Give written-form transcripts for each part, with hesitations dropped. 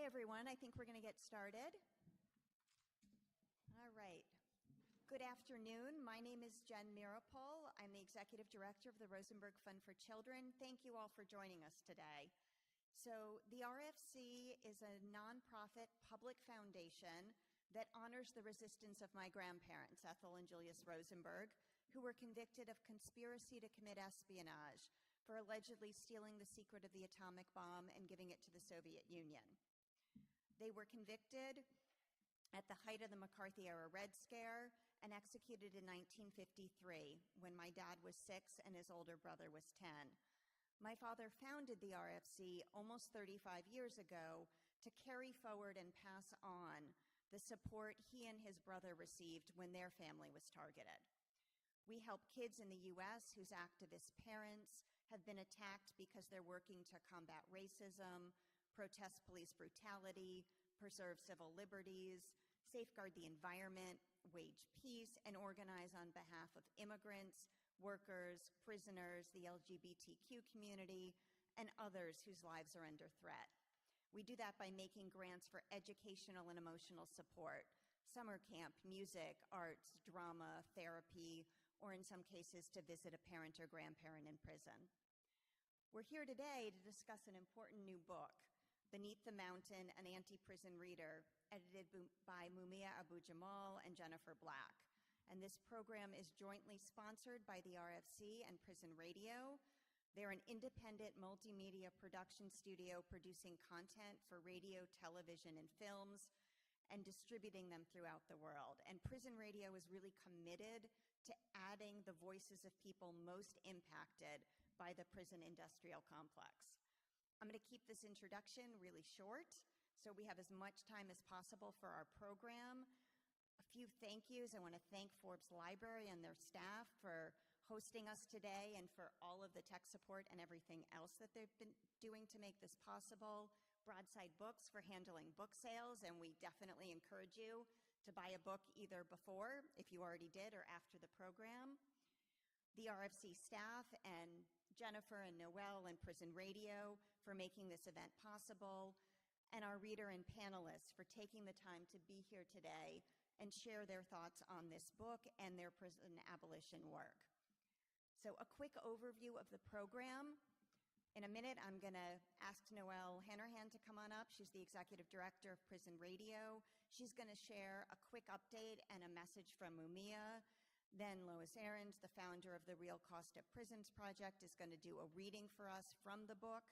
everyone. I think we're going to get started. All right. Good afternoon. My name is Jenn Meeropol. I'm the Executive Director of the Rosenberg Fund for Children. Thank you all for joining us today. So the RFC is a nonprofit public foundation that honors the resistance of my grandparents, Ethel and Julius Rosenberg, who were convicted of conspiracy to commit espionage for allegedly stealing the secret of the atomic bomb and giving it to the Soviet Union. They were convicted at the height of the McCarthy-era Red Scare and executed in 1953 when my dad was 6 and his older brother was 10. My father founded the RFC almost 35 years ago to carry forward and pass on the support he and his brother received when their family was targeted. We help kids in the U.S. whose activist parents have been attacked because they're working to combat racism, protest police brutality, preserve civil liberties, safeguard the environment, wage peace, and organize on behalf of immigrants, workers, prisoners, the LGBTQ community, and others whose lives are under threat. We do that by making grants for educational and emotional support, summer camp, music, arts, drama, therapy, or in some cases to visit a parent or grandparent in prison. We're here today to discuss an important new book, Beneath the Mountain, an Anti-Prison Reader, edited by Mumia Abu-Jamal and Jennifer Black. And this program is jointly sponsored by the RFC and Prison Radio. They're an independent multimedia production studio producing content for radio, television, and films, and distributing them throughout the world. And Prison Radio is really committed to adding the voices of people most impacted by the prison industrial complex. I'm going to keep this introduction really short so we have as much time as possible for our program. A few thank yous. I want to thank Forbes Library and their staff for hosting us today and for all of the tech support and everything else that they've been doing to make this possible. Broadside Books for handling book sales, and we definitely encourage you to buy a book either before, if you already did, or after the program. The RFC staff and Jennifer and Noel and Prison Radio for making this event possible, and our reader and panelists for taking the time to be here today and share their thoughts on this book and their prison abolition work. So a quick overview of the program. In a minute, I'm going to ask Noel Hanrahan to come on up. She's the Executive Director of Prison Radio. She's going to share a quick update and a message from Mumia. Then Lois, the founder of the Real Cost of Prisons Project, is going to do a reading for us from the book,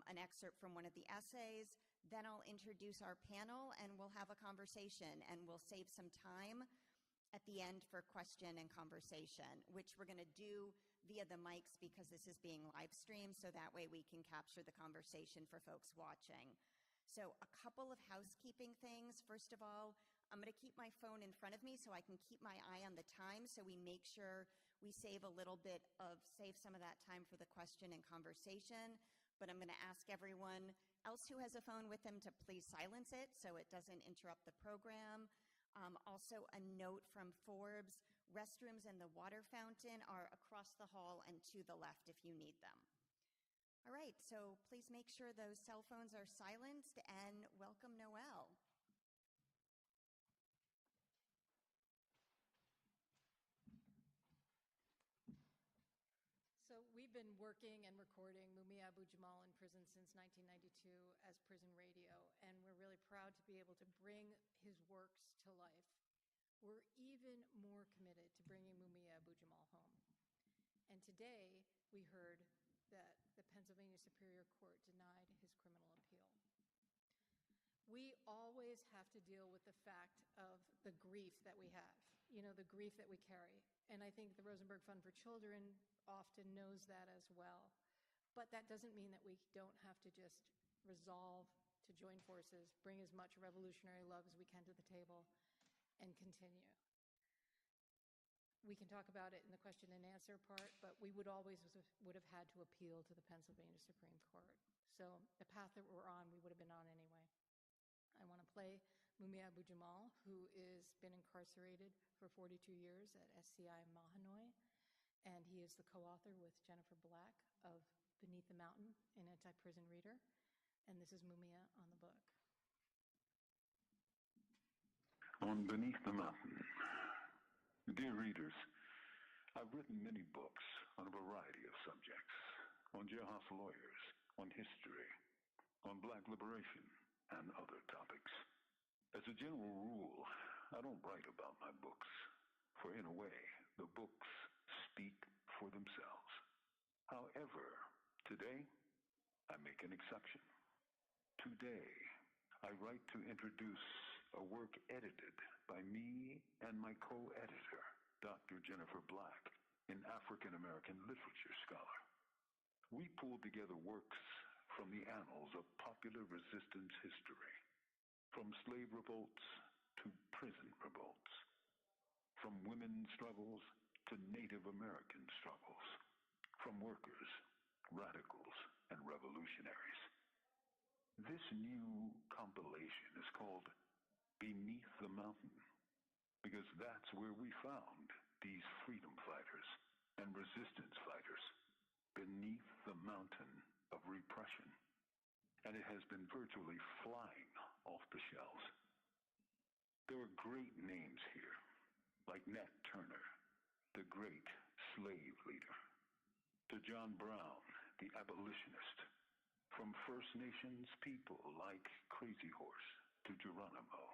an excerpt from one of the essays. Then I'll introduce our panel, and we'll have a conversation, and we'll save some time at the end for question and conversation, which we're going to do via the mics because this is being live streamed, so that way we can capture the conversation for folks watching. So a couple of housekeeping things. First of all, I'm going to keep my phone in front of me so I can keep my eye on the time, so we make sure we save some of that time for the question and conversation. But I'm going to ask everyone else who has a phone with them to please silence it so it doesn't interrupt the program. Also a note from Forbes, restrooms and the water fountain are across the hall and to the left if you need them. All right, so please make sure those cell phones are silenced, and welcome Noel. So we've been working and recording Mumia Abu-Jamal in prison since 1992 as Prison Radio, and we're really proud to be able to bring his works to life. We're even more committed to bringing Mumia Abu-Jamal home. And today we heard that the Pennsylvania Superior Court denied his criminal appeal. We always have to deal with the fact of the grief that we have, the grief that we carry. And I think the Rosenberg Fund for Children often knows that as well. But that doesn't mean that we don't have to just resolve to join forces, bring as much revolutionary love as we can to the table, and continue. We can talk about it in the question and answer part, but we would have had to appeal to the Pennsylvania Supreme Court. So the path that we're on, we would have been on anyway. I want to play Mumia Abu-Jamal, who has been incarcerated for 42 years at SCI Mahanoy, and he is the co-author with Jennifer Black of Beneath the Mountain, an Anti-Prison Reader. And this is Mumia on the book. On Beneath the Mountain. Dear readers, I've written many books on a variety of subjects, on jailhouse lawyers, on history, on black liberation, and other topics. As a general rule, I don't write about my books, for in a way, the books speak for themselves. However, today, I make an exception. Today, I write to introduce a work edited by me and my co-editor, Dr. Jennifer Black, an African American literature scholar. We pulled together works from the annals of popular resistance history, from slave revolts to prison revolts, from women's struggles to Native American struggles, from workers, radicals, and revolutionaries. This new compilation is called Beneath the Mountain, because that's where we found these freedom fighters and resistance fighters, beneath the mountain of repression. And it has been virtually flying off the shelves. There are great names here, like Nat Turner, the great slave leader, to John Brown, the abolitionist, from First Nations people like Crazy Horse to Geronimo.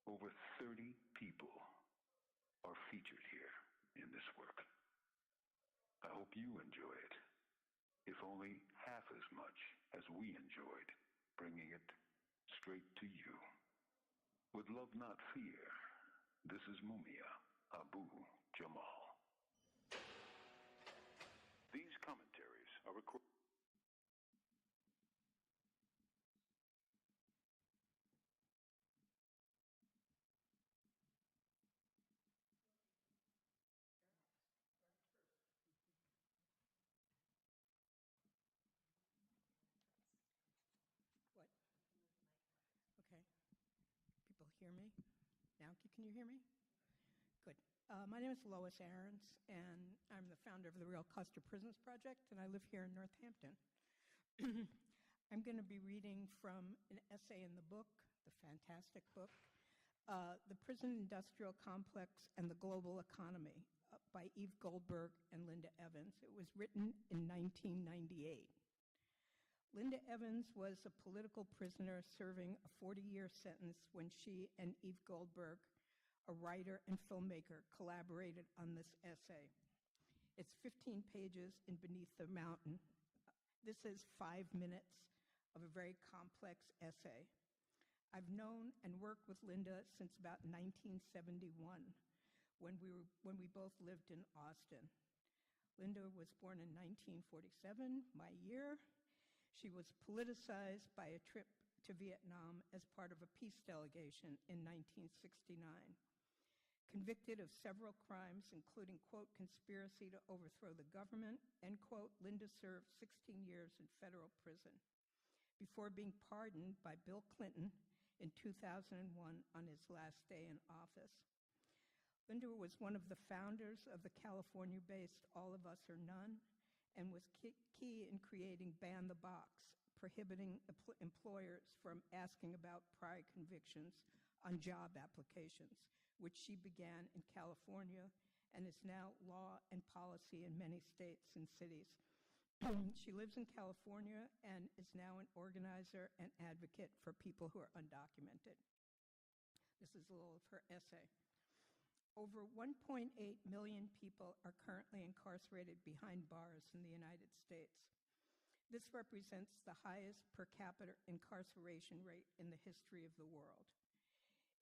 Over 30 people are featured here in this work. I hope you enjoy it, if only half as much as we enjoyed bringing it straight to you. With love, not fear, this is Mumia Abu-Jamal. These commentaries are recorded. What? Okay. People hear me? Now, can you hear me? Good. My name is Lois Arens, and I'm the founder of the Real Custer Prisons Project, and I live here in Northampton. I'm going to be reading from an essay in the book, the fantastic book, The Prison Industrial Complex and the Global Economy by Eve Goldberg and Linda Evans. It was written in 1998. Linda Evans was a political prisoner serving a 40-year sentence when she and Eve Goldberg, a writer and filmmaker, collaborated on this essay. It's 15 pages in Beneath the Mountain. This is 5 minutes of a very complex essay. I've known and worked with Linda since about 1971, when we both lived in Austin. Linda was born in 1947, my year. She was politicized by a trip to Vietnam as part of a peace delegation in 1969. Convicted of several crimes, including, quote, conspiracy to overthrow the government, end quote, Linda served 16 years in federal prison before being pardoned by Bill Clinton in 2001 on his last day in office. Linda was one of the founders of the California-based All of Us or None, and was key in creating Ban the Box, prohibiting employers from asking about prior convictions on job applications, which she began in California and is now law and policy in many states and cities. She lives in California and is now an organizer and advocate for people who are undocumented. This is a little of her essay. Over 1.8 million people are currently incarcerated behind bars in the United States. This represents the highest per capita incarceration rate in the history of the world.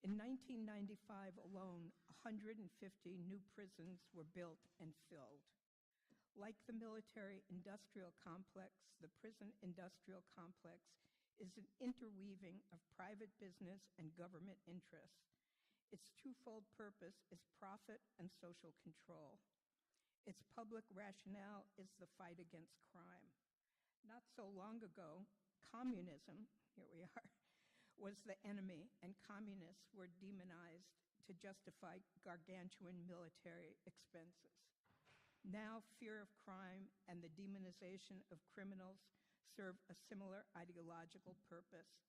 In 1995 alone, 150 new prisons were built and filled. Like the military-industrial complex, the prison-industrial complex is an interweaving of private business and government interests. Its twofold purpose is profit and social control. Its public rationale is the fight against crime. Not so long ago, communism, here we are, was the enemy, and communists were demonized to justify gargantuan military expenses. Now, fear of crime and the demonization of criminals serve a similar ideological purpose: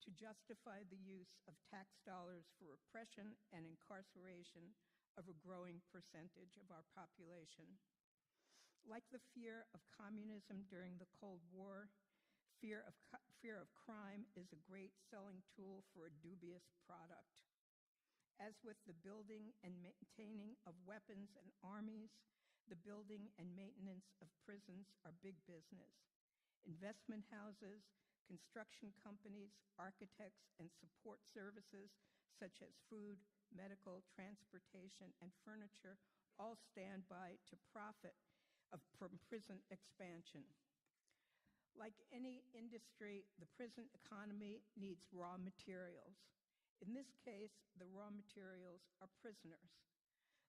to justify the use of tax dollars for repression and incarceration of a growing percentage of our population. Like the fear of communism during the Cold War, fear of crime is a great selling tool for a dubious product. As with the building and maintaining of weapons and armies, the building and maintenance of prisons are big business. Investment houses, construction companies, architects, and support services such as food, medical, transportation, and furniture all stand by to profit from prison expansion. Like any industry, the prison economy needs raw materials. In this case, the raw materials are prisoners.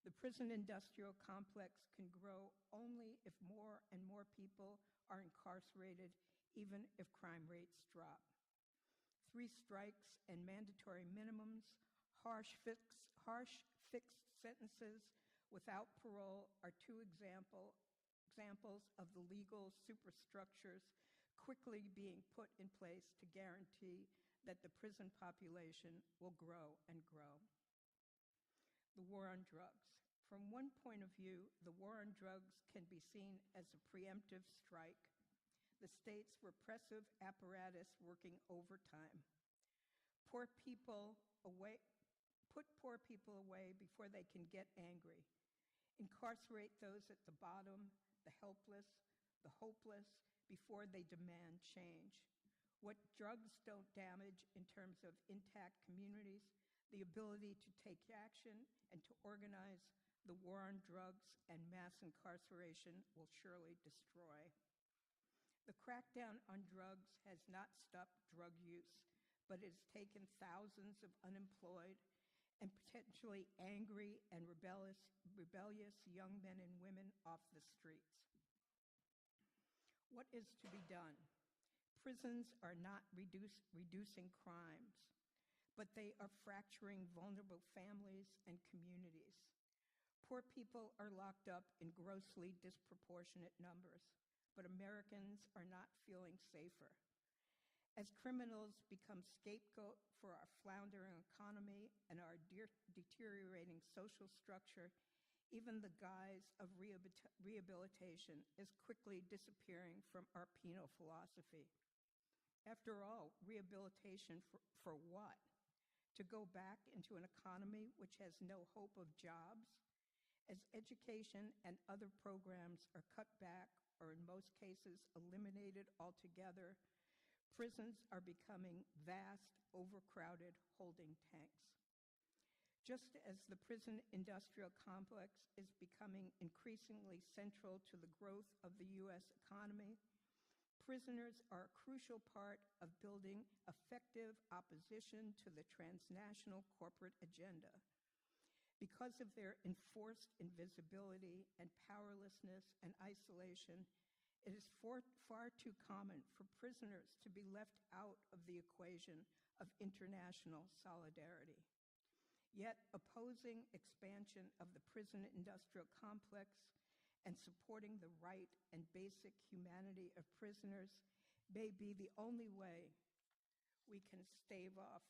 The prison industrial complex can grow only if more and more people are incarcerated, even if crime rates drop. 3 strikes and mandatory minimums, harsh fixed sentences without parole are 2 examples of the legal superstructures quickly being put in place to guarantee that the prison population will grow and grow. The war on drugs. From one point of view, the war on drugs can be seen as a preemptive strike, the state's repressive apparatus working overtime. Put poor people away before they can get angry. Incarcerate those at the bottom, the helpless, the hopeless, before they demand change. What drugs don't damage in terms of intact communities, the ability to take action and to organize, the war on drugs and mass incarceration will surely destroy. The crackdown on drugs has not stopped drug use, but it has taken thousands of unemployed and potentially angry and rebellious young men and women off the streets. What is to be done? Prisons are not reducing crimes, but they are fracturing vulnerable families and communities. Poor people are locked up in grossly disproportionate numbers, but Americans are not feeling safer. As criminals become scapegoat for our floundering economy and our deteriorating social structure, even the guise of rehabilitation is quickly disappearing from our penal philosophy. After all, rehabilitation for what? To go back into an economy which has no hope of jobs? As education and other programs are cut back or in most cases eliminated altogether, prisons are becoming vast, overcrowded holding tanks. Just as the prison industrial complex is becoming increasingly central to the growth of the U.S. economy, prisoners are a crucial part of building effective opposition to the transnational corporate agenda. Because of their enforced invisibility and powerlessness and isolation, it is far too common for prisoners to be left out of the equation of international solidarity. Yet opposing expansion of the prison industrial complex and supporting the right and basic humanity of prisoners may be the only way we can stave off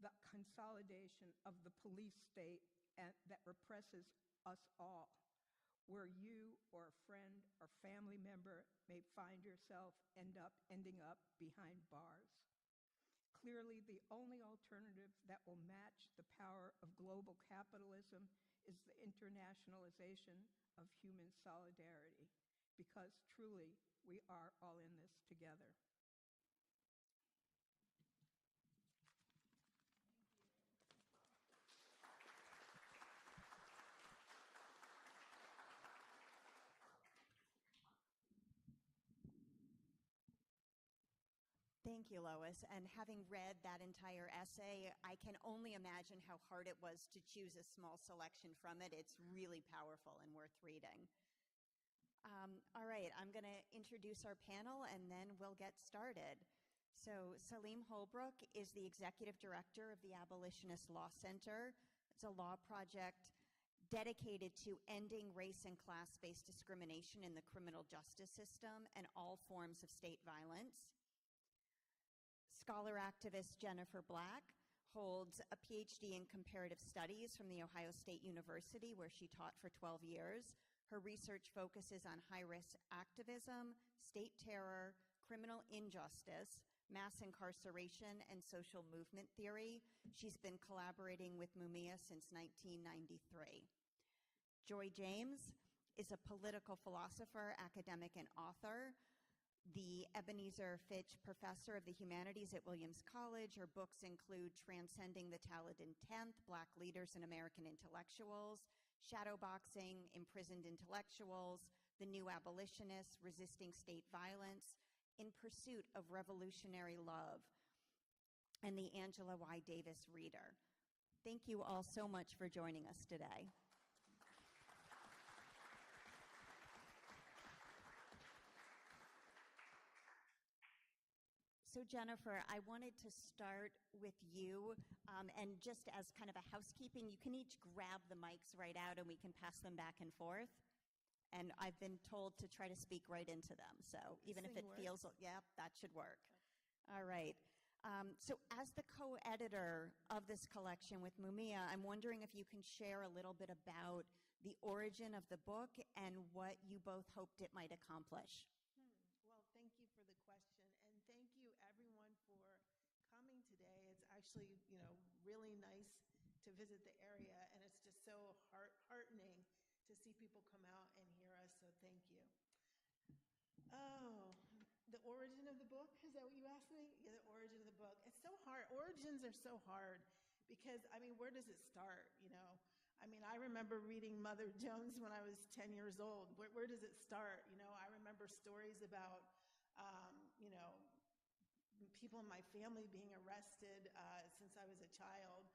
the consolidation of the police state that represses us all, where you or a friend or family member may find yourself ending up behind bars. Clearly, the only alternative that will match the power of global capitalism is the internationalization of human solidarity, because truly, we are all in this together. Thank you, Lois. And having read that entire essay, I can only imagine how hard it was to choose a small selection from it. It's really powerful and worth reading. All right, I'm going to introduce our panel and then we'll get started. So Saleem Holbrook is the Executive Director of the Abolitionist Law Center. It's a law project dedicated to ending race and class-based discrimination in the criminal justice system and all forms of state violence. Scholar activist Jennifer Black holds a PhD in comparative studies from The Ohio State University, where she taught for 12 years. Her research focuses on high-risk activism, state terror, criminal injustice, mass incarceration, and social movement theory. She's been collaborating with Mumia since 1993. Joy James is a political philosopher, academic, and author, the Ebenezer Fitch Professor of the Humanities at Williams College. Her books include Transcending the Talented Tenth, Black Leaders and American Intellectuals, Shadowboxing, Imprisoned Intellectuals, The New Abolitionists, Resisting State Violence, In Pursuit of Revolutionary Love, and the Angela Y. Davis Reader. Thank you all so much for joining us today. So Jennifer, I wanted to start with you, and just as kind of a housekeeping, you can each grab the mics right out and we can pass them back and forth. And I've been told to try to speak right into them, so even if it feels, yeah, that should work. All right. So as the co-editor of this collection with Mumia, I'm wondering if you can share a little bit about the origin of the book and what you both hoped it might accomplish. Well, thank you for the question, and thank you everyone for coming today. It's actually, really nice to visit the area, and it's just so heartening to see people come out and hear us, so thank you. Oh, the origin of the book? Is that what you asked me? Yeah, the origin of the book. It's so hard. Origins are so hard because, where does it start, I remember reading Mother Jones when I was 10 years old. Where does it start? I remember stories about, people in my family being arrested since I was a child.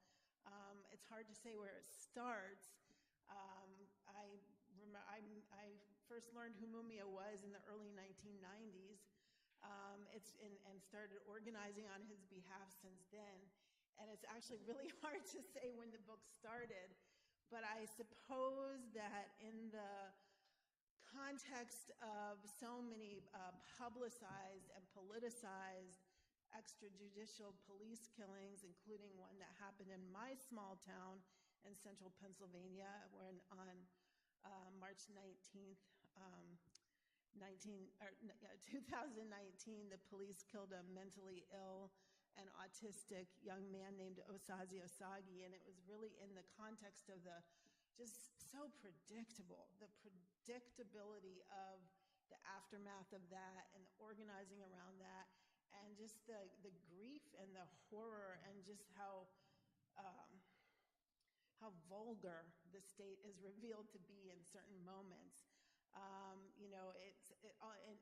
It's hard to say where it starts. I first learned who Mumia was in the early 1990s, and started organizing on his behalf since then. And it's actually really hard to say when the book started, but I suppose that in the context of so many publicized and politicized extrajudicial police killings, including one that happened in my small town in central Pennsylvania, when on March 19th, 2019, the police killed a mentally ill and autistic young man named Osaze Osagi, and it was really in the context of the just so predictable, the predictability of the aftermath of that and the organizing around that, and just the grief and the horror and just how vulgar the state is revealed to be in certain moments.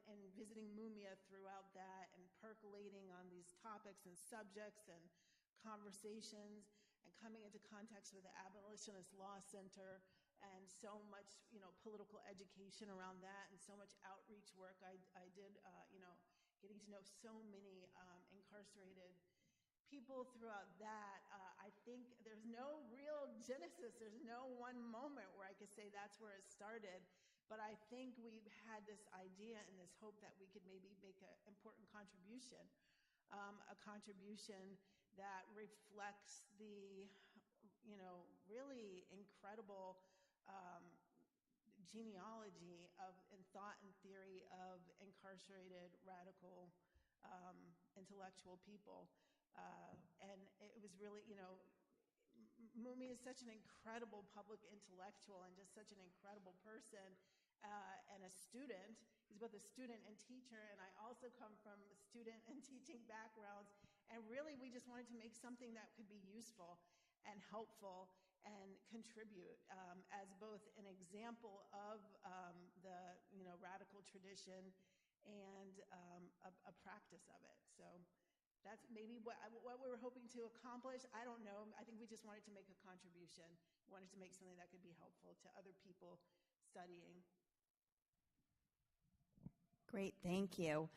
And visiting Mumia throughout that and percolating on these topics and subjects and conversations and coming into context with the Abolitionist Law Center and so much, political education around that and so much outreach work I did, getting to know so many incarcerated people throughout that. I think there's no real genesis. There's no one moment where I could say that's where it started. But I think we had this idea and this hope that we could maybe make an important contribution, a contribution that reflects the, really incredible genealogy of and thought and theory of incarcerated radical intellectual people. And it was really, Mumia is such an incredible public intellectual and just such an incredible person and a student. He's both a student and teacher, and I also come from student and teaching backgrounds. And really, we just wanted to make something that could be useful and helpful and contribute as both an example of the radical tradition and a practice of it. So that's maybe what we were hoping to accomplish. I don't know. I think we just wanted to make a contribution. We wanted to make something that could be helpful to other people studying. Great, thank you.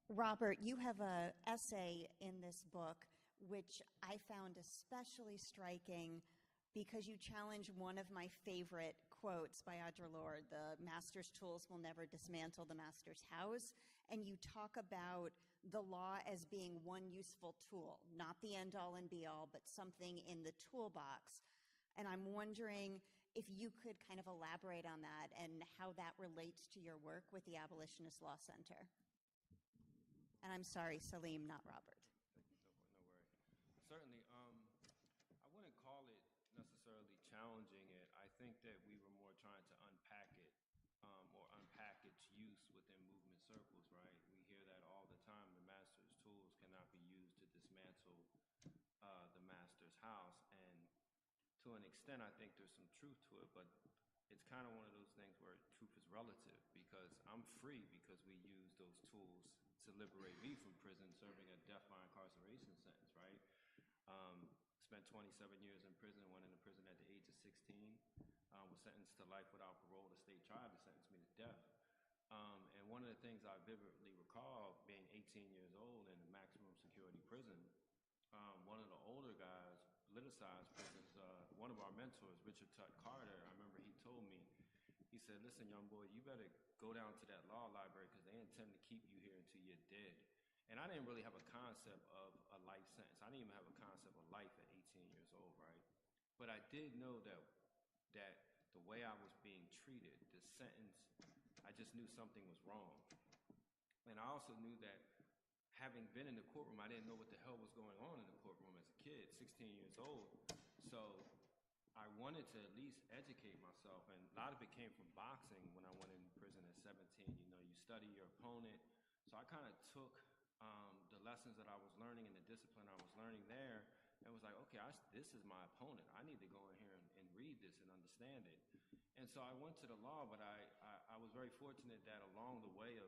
Robert, you have an essay in this book which I found especially striking because you challenge one of my favorite quotes by Audre Lorde, the master's tools will never dismantle the master's house. And you talk about the law as being one useful tool, not the end all and be all, but something in the toolbox. And I'm wondering if you could kind of elaborate on that and how that relates to your work with the Abolitionist Law Center. And I'm sorry, Saleem, not Robert. No worry. Certainly, I wouldn't call it necessarily challenging it. I think that we were more trying to unpack it or unpackage use within movement circles, right? We hear that all the time. The master's tools cannot be used to dismantle the master's house. And to an extent, I think there's some truth to it, but it's kind of one of those things where truth is relative, because I'm free because we use those tools to liberate me from prison, serving a death by incarceration sentence, right? Spent 27 years in prison, went into prison at the age of 16, was sentenced to life without parole. The state tried to sentence me to death. And one of the things I vividly recall, being 18 years old in a maximum security prison, one of the older guys, politicized prisons, one of our mentors, Richard Tutt Carter, I remember he told me, he said, listen, young boy, you better go down to that law library because they intend to keep you here until you're dead. And I didn't really have a concept of a life sentence. I didn't even have a concept of life at 18 years old, right? But I did know that the way I was being treated, the sentence, I just knew something was wrong. And I also knew that having been in the courtroom, I didn't know what the hell was going on in the courtroom as a kid, 16 years old. So I wanted to at least educate myself, and a lot of it came from boxing when I went in prison at 17. You know, you study your opponent. So I kind of took the lessons that I was learning and the discipline I was learning there and was like, okay, this is my opponent. I need to go in here and read this and understand it. And so I went to the law, but I was very fortunate that along the way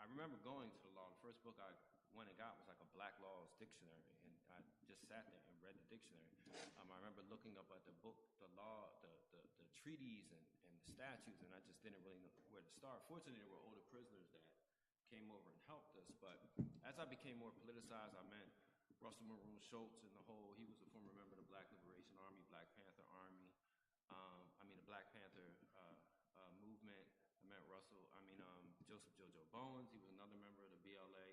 I remember going to the law. The first book I went and got was like a Black Laws dictionary, and I just sat there and read the dictionary. I remember looking up at the book, the law, the treaties and the statutes, and I just didn't really know where to start. Fortunately, there were older prisoners that came over and helped us, but as I became more politicized, I met Russell Maroon Schultz and he was a former member of the Black Liberation Army, Black Panther Army, the Black Panther movement. I met Joseph Jojo Bowens. He was another member of the BLA.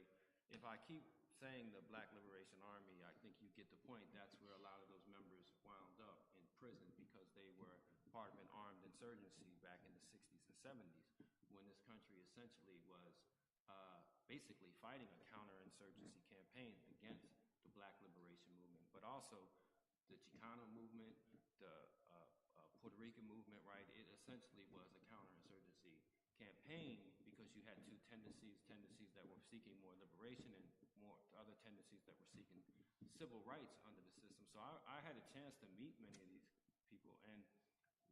If I keep saying the Black Liberation Army, I think you get the point. That's where a lot of those members wound up in prison because they were part of an armed insurgency back in the 60s and 70s when this country essentially was basically fighting a counterinsurgency campaign against the Black Liberation Movement, but also the Chicano movement, the Puerto Rican movement, right? It essentially was a counterinsurgency campaign because you had two tendencies that were seeking more liberation and more other tendencies that were seeking civil rights under the system. So I had a chance to meet many of these people, and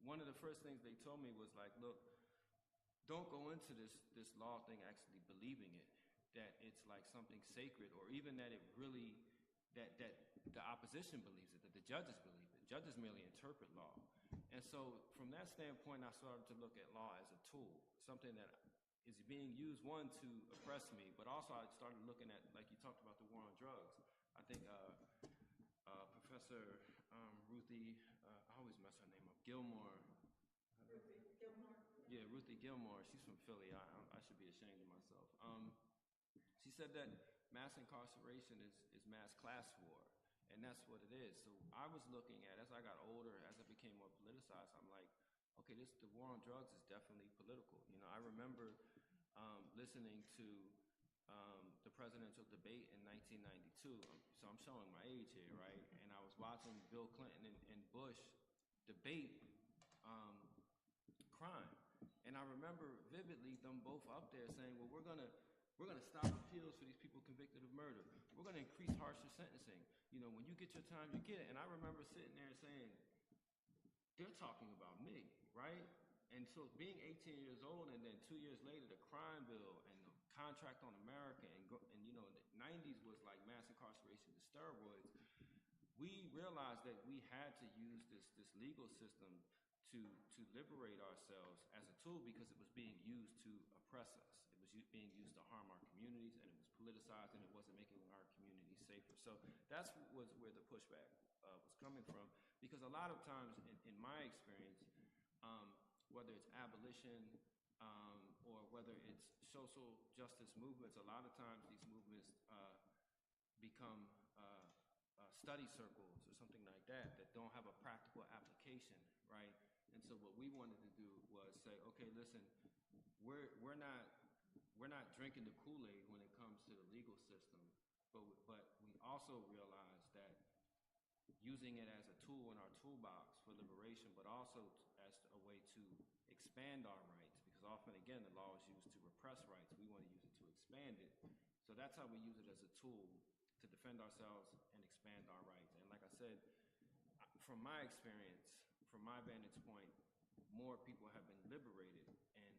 one of the first things they told me was like, look, don't go into this law thing actually believing it, that it's like something sacred, or even that it really, that the opposition believes it, that the judges believe it. Judges merely interpret law. And so from that standpoint, I started to look at law as a tool, something that is being used, one, to oppress me, but also I started looking at, like you talked about, the war on drugs. I think Professor Ruthie, I always mess her name up, Gilmore. Ruthie Gilmore. Yeah, Ruthie Gilmore. She's from Philly. I should be ashamed of myself. She said that mass incarceration is mass class war, and that's what it is. So I was looking at, as I got older, as I became more politicized, I'm like, okay, the war on drugs is definitely political. You know, I remember listening to the presidential debate in 1992. So I'm showing my age here, right? And I was watching Bill Clinton and Bush debate crime. And I remember vividly them both up there saying, well, we're gonna stop appeals for these people convicted of murder. We're gonna increase harsher sentencing. You know, when you get your time, you get it. And I remember sitting there saying, they're talking about me, right? And so being 18 years old, and then 2 years later, the crime bill and the contract on America, and you know, the 90s was like mass incarceration to steroids. We realized that we had to use this legal system to liberate ourselves as a tool, because it was being used to oppress us. It was being used to harm our communities, and it was politicized, and it wasn't making our communities safer. So that's was where the pushback was coming from. Because a lot of times, in my experience, whether it's abolition or whether it's social justice movements, a lot of times these movements become study circles or something like that that don't have a practical application, right? And so what we wanted to do was say, okay, listen, we're not drinking the Kool-Aid when it comes to the legal system, but we also realize that using it as a tool in our toolbox for liberation, but also as a way to expand our rights, because often, again, the law is used to repress rights. We want to use it to expand it. So that's how we use it as a tool to defend ourselves and expand our rights. And like I said, from my experience, from my vantage point, more people have been liberated and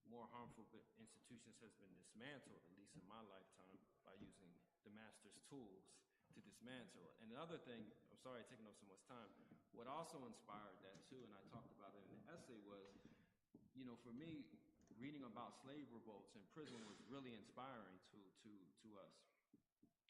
more harmful institutions has been dismantled, at least in my lifetime, by using the master's tools to dismantle. And the other thing, I'm sorry taking up so much time, what also inspired that too, and I talked about it in the essay, was, you know, for me, reading about slave revolts in prison was really inspiring to us,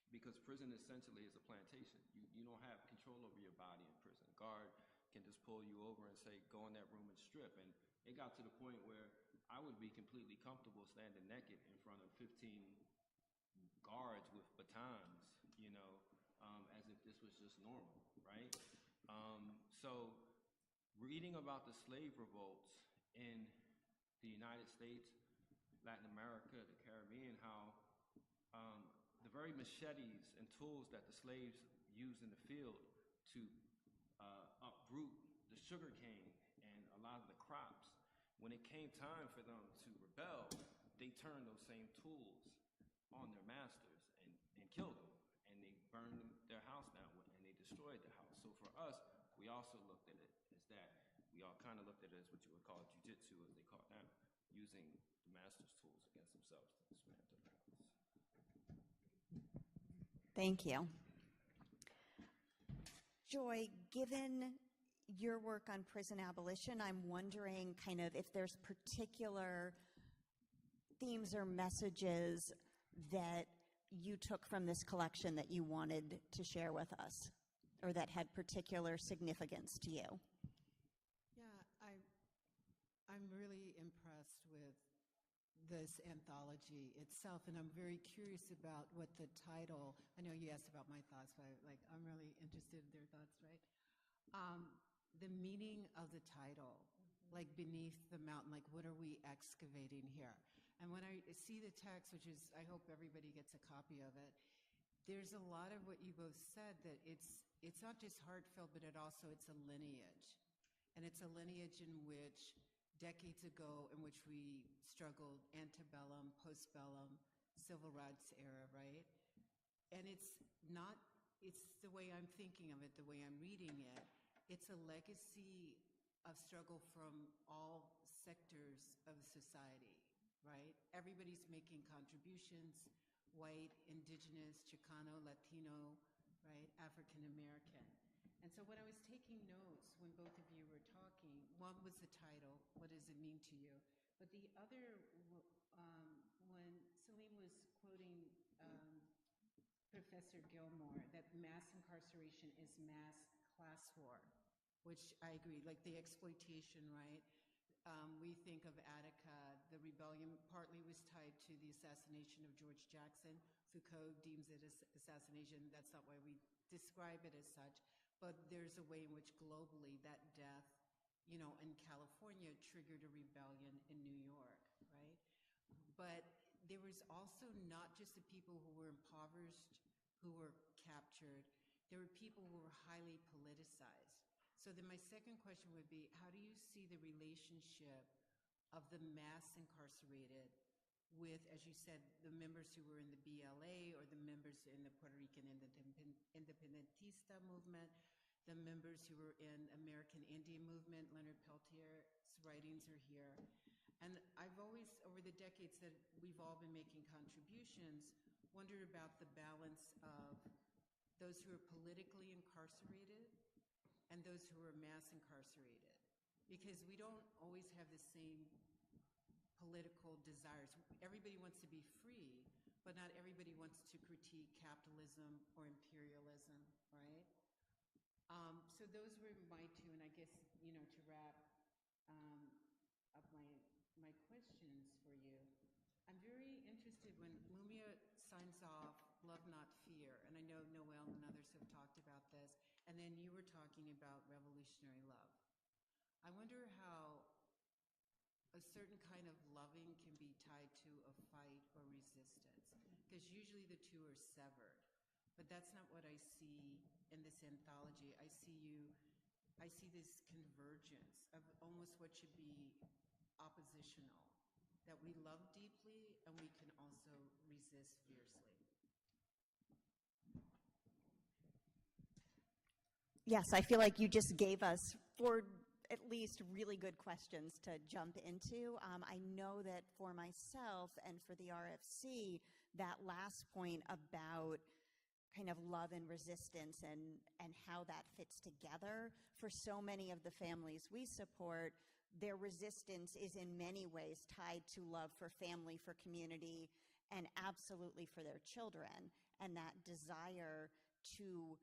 because prison essentially is a plantation. You don't have control over your body in prison. Guard can just pull you over and say, go in that room and strip. And it got to the point where I would be completely comfortable standing naked in front of 15 guards with batons, you know, as if this was just normal, right? So reading about the slave revolts in the United States, Latin America, the Caribbean, how the very machetes and tools that the slaves used in the field to uproot the sugar cane and a lot of the crops, when it came time for them to rebel, they turned those same tools on their masters and killed them, and they burned their house down and they destroyed the house. So for us, we also looked at it as that. We all kind of looked at it as what you would call jujitsu, as they call it now, using the master's tools against themselves to dismantle the house. Thank you. Joy, given your work on prison abolition, I'm wondering kind of if there's particular themes or messages that you took from this collection that you wanted to share with us, or that had particular significance to you. Yeah, I'm really impressed with this anthology itself, and I'm very curious about what the title, I know you asked about my thoughts, but I'm really interested in their thoughts, right? The meaning of the title, like beneath the mountain, like what are we excavating here? And when I see the text, which is, I hope everybody gets a copy of it, there's a lot of what you both said, that it's not just heartfelt, but it's a lineage. And it's a lineage in which decades ago, in which we struggled antebellum, postbellum, civil rights era, right? And it's the way I'm thinking of it, the way I'm reading it, it's a legacy of struggle from all sectors of society, right? Everybody's making contributions, white, indigenous, Chicano, Latino, right, African American. And so when I was taking notes, when both of you were talking, one was the title, what does it mean to you? But the other, when Saleem was quoting Professor Gilmore, that mass incarceration is mass class war, which I agree, like the exploitation, right? We think of Attica, the rebellion partly was tied to the assassination of George Jackson. Foucault deems it as assassination. That's not why we describe it as such. But there's a way in which globally that death, you know, in California triggered a rebellion in New York, right? But there was also not just the people who were impoverished, who were captured. There were people who were highly politicized. So then my second question would be, how do you see the relationship of the mass incarcerated with, as you said, the members who were in the BLA or the members in the Puerto Rican independentista movement, the members who were in American Indian movement? Leonard Peltier's writings are here. And I've always, over the decades that we've all been making contributions, wondered about the balance of those who are politically incarcerated and those who are mass incarcerated. Because we don't always have the same political desires. Everybody wants to be free, but not everybody wants to critique capitalism or imperialism, right? So those were my two, and I guess, to wrap um, up my questions for you. I'm very interested when Mumia signs off love not fear, and I know Noel and others have talked about this, and then you were talking about revolutionary love. I wonder how a certain kind of loving can be tied to a fight or resistance, because usually the two are severed. But that's not what I see in this anthology. I see this convergence of almost what should be oppositional, that we love deeply and we can also resist fiercely. Yes, I feel like you just gave us 4 at least really good questions to jump into. I know that for myself and for the RFC, that last point about kind of love and resistance and how that fits together, for so many of the families we support, their resistance is in many ways tied to love for family, for community, and absolutely for their children, and that desire to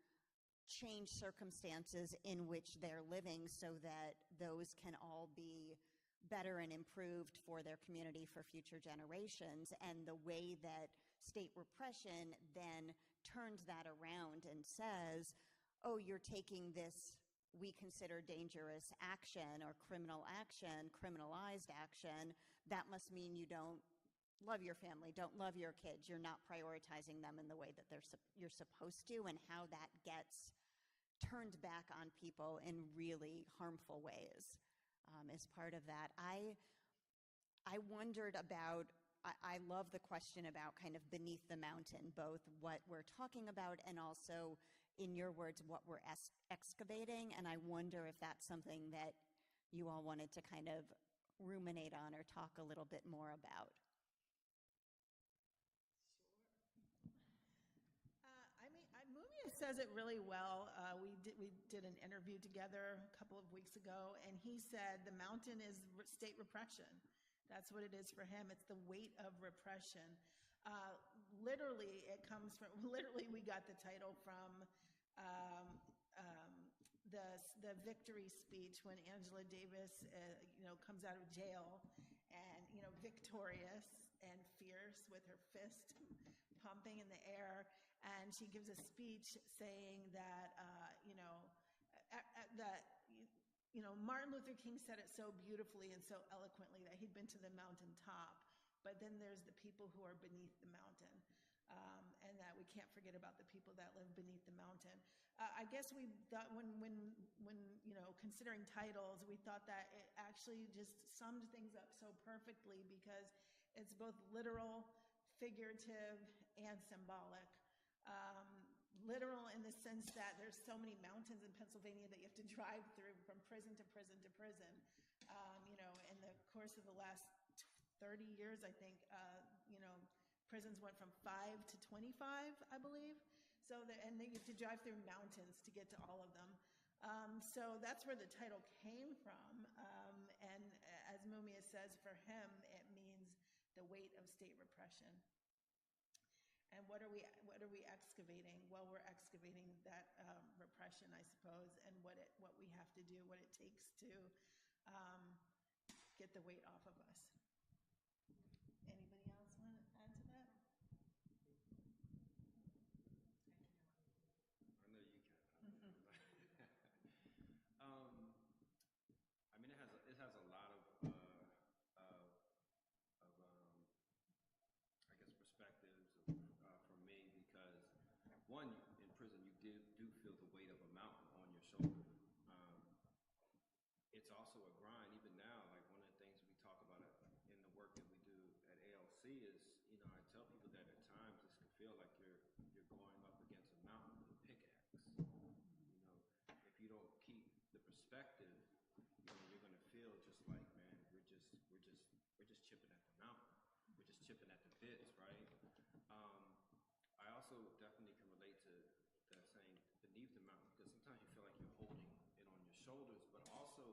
change circumstances in which they're living so that those can all be better and improved for their community for future generations. And the way that state repression then turns that around and says, oh, you're taking this we consider dangerous action or criminal action, criminalized action, that must mean you don't love your family, don't love your kids, you're not prioritizing them in the way that you're supposed to, and how that gets turned back on people in really harmful ways as part of that. I wondered about, I love the question about kind of beneath the mountain, both what we're talking about and also, in your words, what we're excavating. And I wonder if that's something that you all wanted to kind of ruminate on or talk a little bit more about. Mumia says it really well. We did an interview together a couple of weeks ago, and he said the mountain is state repression. That's what it is for him. It's the weight of repression. Literally, we got the title from the victory speech when Angela Davis, comes out of jail and, victorious and fierce with her fist pumping in the air. And she gives a speech saying that, Martin Luther King said it so beautifully and so eloquently that he'd been to the mountaintop, but then there's the people who are beneath the mountain, and that we can't forget about the people that live beneath the mountain. I guess we thought when considering titles, we thought that it actually just summed things up so perfectly because it's both literal, figurative, and symbolic. Literal in the sense that there's so many mountains in Pennsylvania that you have to drive through from prison to prison to prison. In the course of the last 30 years, I think, prisons went from 5 to 25, I believe. And you have to drive through mountains to get to all of them. So that's where the title came from. And as Mumia says, for him, it means the weight of state repression. And what are we excavating? Well, we're excavating that repression, I suppose, and what we have to do, what it takes to get the weight off of us. Anybody else want to add to that? I know you can. It has a lot of I guess perspectives for me, because one, in prison you do feel the weight of a mountain on your shoulder. It's also a grind even now. Like, one of the things we talk about in the work that we do at ALC is, I tell people that at times this can feel like you're going up against a mountain with a pickaxe. If you don't keep the perspective, you're going to feel just like, man, we're just chipping at the mountain. We're just chipping at the bits, right? I also definitely can relate to that saying beneath the mountain, because sometimes you feel like you're holding it on your shoulders, but also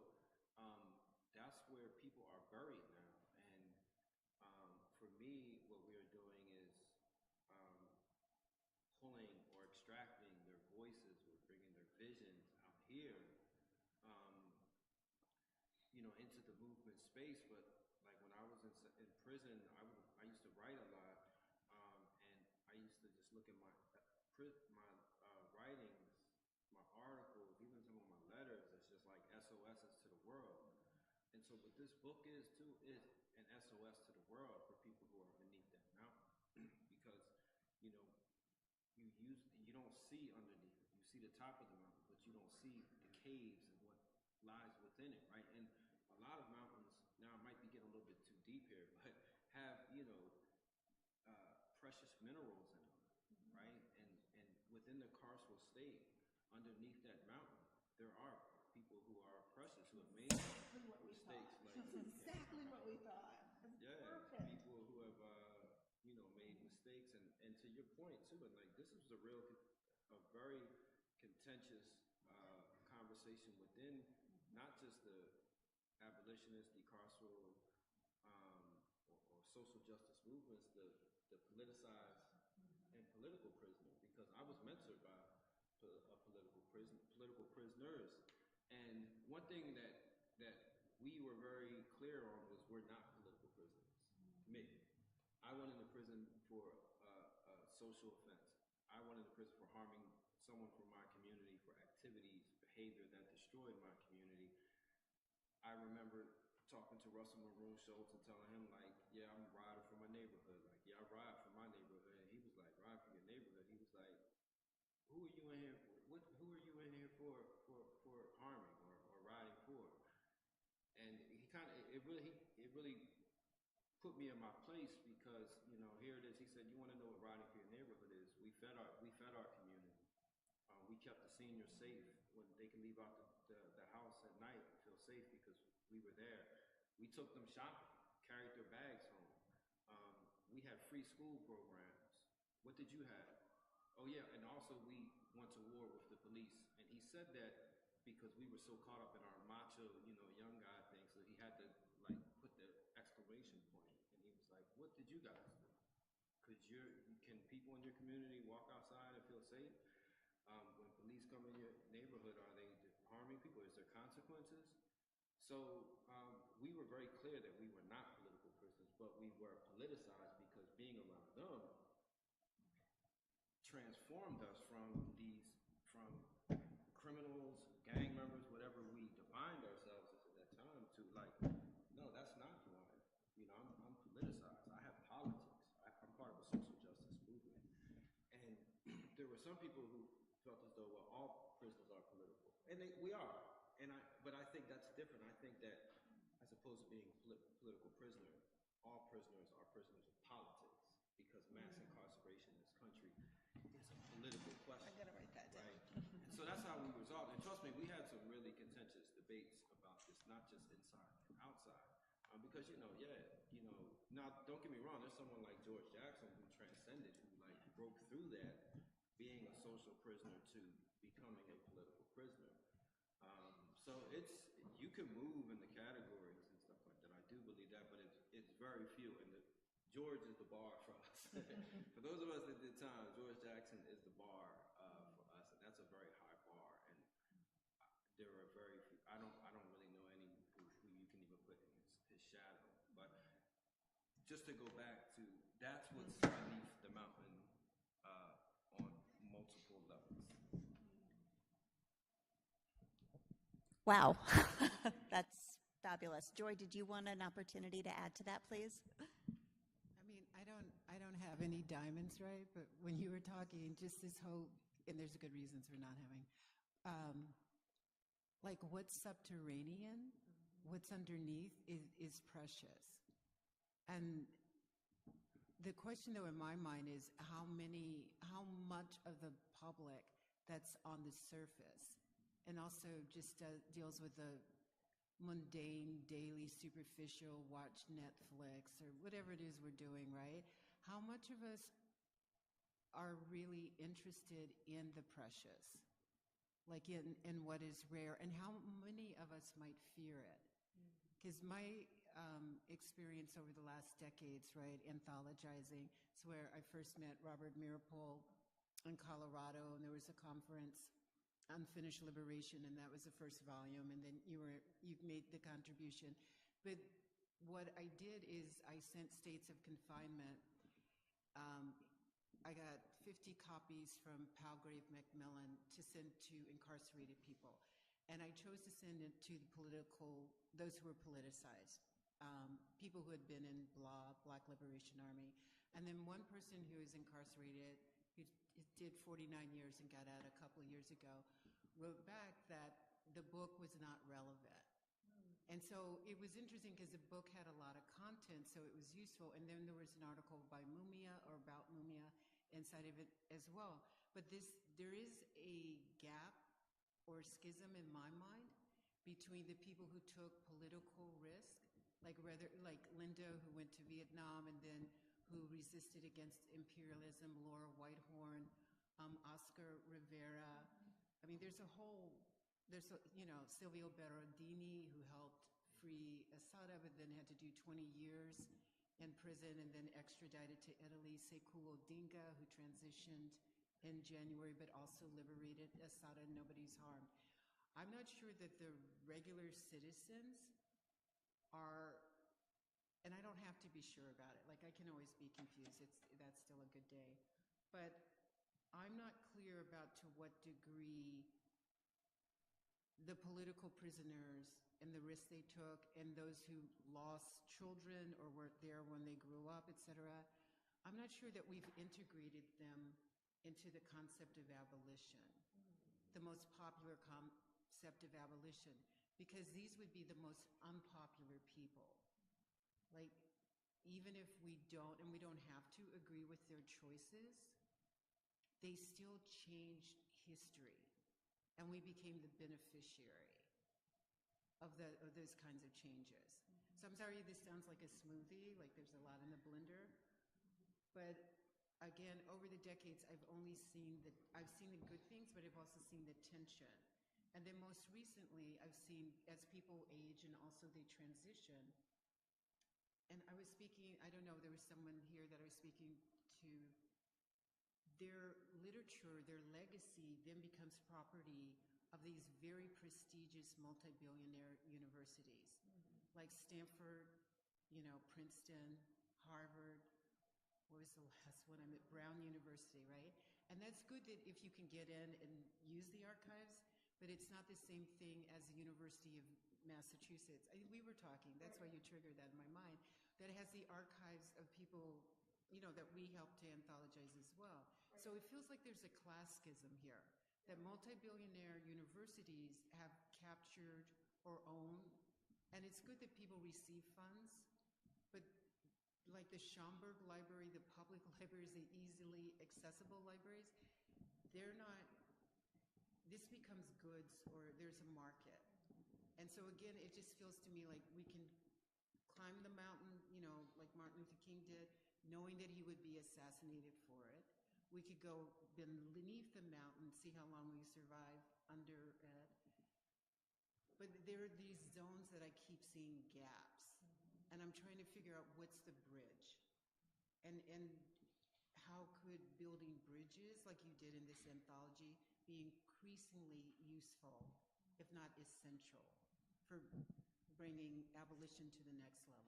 that's where people are buried now. And for me, what we are doing is pulling or extracting their voices, we're bringing their visions out here, um, into the movement space. But like when I was in prison, I used to write a lot, and I used to just look at my writings, my articles, even some of my letters. It's just like SOSs to the world. And so what this book is too is an SOS to the world for people who are beneath that mountain, because you know you don't see underneath it. You see the top of the mountain, but you don't see the caves and what lies within it, right? And a lot of mountains, now I might be getting a little bit too deep here, but have precious minerals in them, right? And within the carceral state, underneath that mountain, there are people who are precious, who have made Exactly what we mistakes. thought. Like Exactly what we thought. That's perfect. people who have made mistakes, and to your point too, and like this is a very contentious conversation within not just the abolitionist, decarceral, or social justice movements, the politicized and political prisoners, because I was mentored by political prisoners, and one thing that we were very clear on was we're not political prisoners. Me, I went into prison for a social offense. I went into prison for harming someone from my community, for activities, behavior that destroyed my community. I remember talking to Russell Maroon Schultz and telling him, like, yeah, I'm riding for my neighborhood. Like, yeah, I ride for my neighborhood. And he was like, ride for your neighborhood. He was like, who are you in here for? Who are you in here for harming or riding for? And it really put me in my place, because, here it is. He said, you want to know what riding for your neighborhood is? We fed our community. We kept the seniors safe when they can leave out the house at night and feel safe because we were there. We took them shopping, carried their bags home. We had free school programs. What did you have? Oh yeah, and also we went to war with the police. And he said that because we were so caught up in our macho, young guy thing, so he had to like put the exclamation point. And he was like, what did you guys do? Can people in your community walk outside and feel safe? When police come in your neighborhood, are they harming people? Is there consequences? So we were very clear that we were not political prisoners, but we were politicized because being around them transformed us from criminals, gang members, whatever we defined ourselves as at that time, to like, no, that's not who I am. I'm politicized. I have politics. I'm part of a social justice movement. And there were some people who felt as though, well, all prisoners are political, and we are. But I think that's different. I think that as opposed to being political prisoner, all prisoners are prisoners of politics, because mass incarceration in this country is a political question. I'm gonna write that down. Right? And so that's how we resolved. And trust me, we had some really contentious debates about this, not just inside and outside, because now don't get me wrong. There's someone like George Jackson who transcended, who like broke through that, being a social prisoner to becoming a political prisoner. So you can move in the categories and stuff like that. I do believe that, but it's very few. And George is the bar for us. For those of us that did time, George Jackson is the bar for us, and that's a very high bar. And there are very few. I don't really know any who you can even put in his shadow. But just to go back to, that's what's beneath the mountain on multiple levels. Wow, that's fabulous. Joy, did you want an opportunity to add to that, please? I mean, I don't have any diamonds, right? But when you were talking, just this whole, and there's good reasons for not having, like what's subterranean, what's underneath is precious. And the question though in my mind is how much of the public that's on the surface, and also just deals with the mundane, daily, superficial, watch Netflix or whatever it is we're doing, right? How much of us are really interested in the precious, like in what is rare, and how many of us might fear it? Because my experience over the last decades, right, anthologizing, it's where I first met Robert Meeropol in Colorado, and there was a conference Unfinished Liberation, and that was the first volume, and then you've made the contribution. But what I did is I sent States of Confinement. I got 50 copies from Palgrave Macmillan to send to incarcerated people. And I chose to send it to those who were politicized, people who had been in Black Liberation Army. And then one person who was incarcerated, who did 49 years and got out a couple of years ago, wrote back that the book was not relevant. And so it was interesting because the book had a lot of content, so it was useful. And then there was an article by Mumia or about Mumia inside of it as well. But there is a gap or schism in my mind between the people who took political risk, like Linda, who went to Vietnam and then who resisted against imperialism, Laura Whitehorn, Oscar Rivera. I mean, there's Silvio Berardini, who helped free Assata, but then had to do 20 years in prison and then extradited to Italy. Sekou Odinga, who transitioned in January, but also liberated Assata, nobody's harmed. I'm not sure that the regular citizens are, and I don't have to be sure about it. Like, I can always be confused. That's still a good day. But I'm not clear about to what degree the political prisoners and the risks they took and those who lost children or weren't there when they grew up, et cetera, I'm not sure that we've integrated them into the concept of abolition, the most popular concept of abolition, because these would be the most unpopular people. Like, even if we don't, and we don't have to agree with their choices, they still changed history, and we became the beneficiary of those kinds of changes. So I'm sorry this sounds like a smoothie, like there's a lot in the blender, but again, over the decades, I've seen the good things, but I've also seen the tension. And then most recently, I've seen as people age and also they transition. And I was speaking, I don't know, there was someone here that I was speaking to. Their literature, their legacy then becomes property of these very prestigious multi-billionaire universities, like Stanford, Princeton, Harvard. What was the last one? I'm at Brown University, right? And that's good that if you can get in and use the archives, but it's not the same thing as the University of Massachusetts. We were talking, that's why you triggered that in my mind, that it has the archives of people, that we help to anthologize as well. So it feels like there's a class schism here, that multi-billionaire universities have captured or own, and it's good that people receive funds, but like the Schomburg Library, the public libraries, the easily accessible libraries, they're not, this becomes goods or there's a market. And so again, it just feels to me like we can climb the mountain, like Martin Luther King did, knowing that he would be assassinated for it. We could go beneath the mountain, see how long we survive under it. But there are these zones that I keep seeing gaps. And I'm trying to figure out what's the bridge. And how could building bridges, like you did in this anthology, be increasingly useful, if not essential, for bringing abolition to the next level?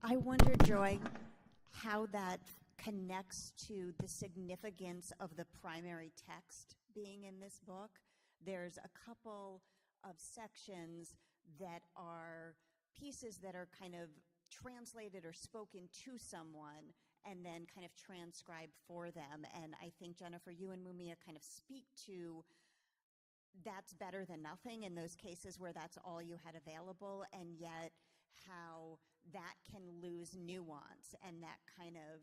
I wonder, Joy, how that connects to the significance of the primary text being in this book. There's a couple of sections that are pieces that are kind of translated or spoken to someone and then kind of transcribed for them. And I think, Jennifer, you and Mumia kind of speak to that's better than nothing in those cases where that's all you had available, and yet how that can lose nuance and that kind of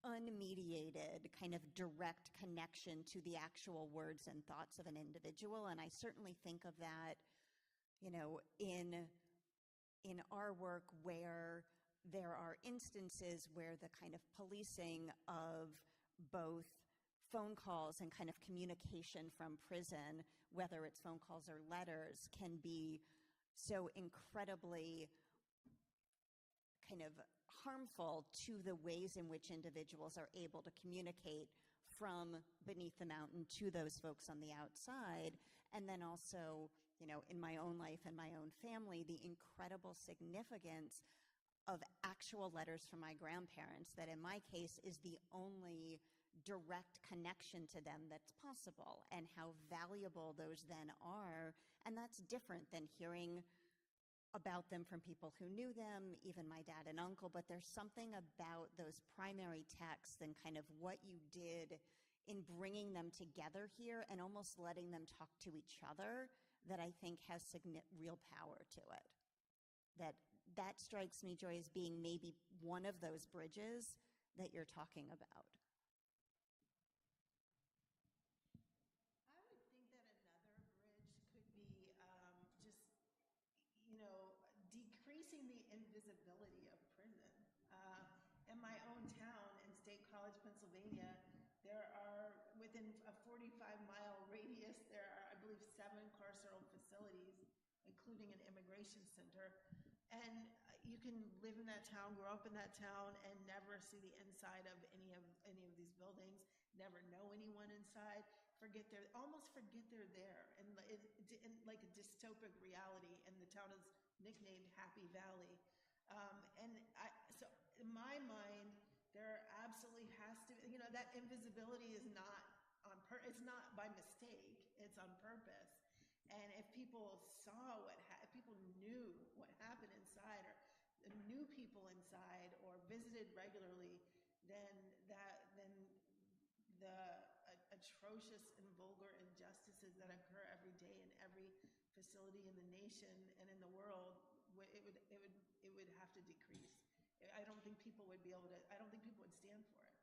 unmediated kind of direct connection to the actual words and thoughts of an individual. And I certainly think of that, in our work where there are instances where the kind of policing of both phone calls and kind of communication from prison, whether it's phone calls or letters, can be so incredibly kind of harmful to the ways in which individuals are able to communicate from beneath the mountain to those folks on the outside. And then also, in my own life and my own family, the incredible significance of actual letters from my grandparents that in my case is the only direct connection to them that's possible, and how valuable those then are. And that's different than hearing about them from people who knew them, even my dad and uncle, but there's something about those primary texts and kind of what you did in bringing them together here and almost letting them talk to each other that I think has real power to it. That strikes me, Joy, as being maybe one of those bridges that you're talking about. I would think that another bridge could be just, decreasing the invisibility of prison. In my own town, in State College, Pennsylvania, there are, within a 45-mile radius, there are, I believe, 7 carceral facilities, including an immigration center. And you can live in that town, grow up in that town, and never see the inside of any of these buildings, never know anyone inside, almost forget they're there, in like a dystopic reality. And the town is nicknamed Happy Valley. So in my mind, there absolutely has to, that invisibility is not it's not by mistake, it's on purpose. And if people saw if people knew what happened inside, or knew people inside, or visited regularly, then the atrocious and vulgar injustices that occur every day in every facility in the nation and in the world, it would have to decrease. I don't think people would stand for it.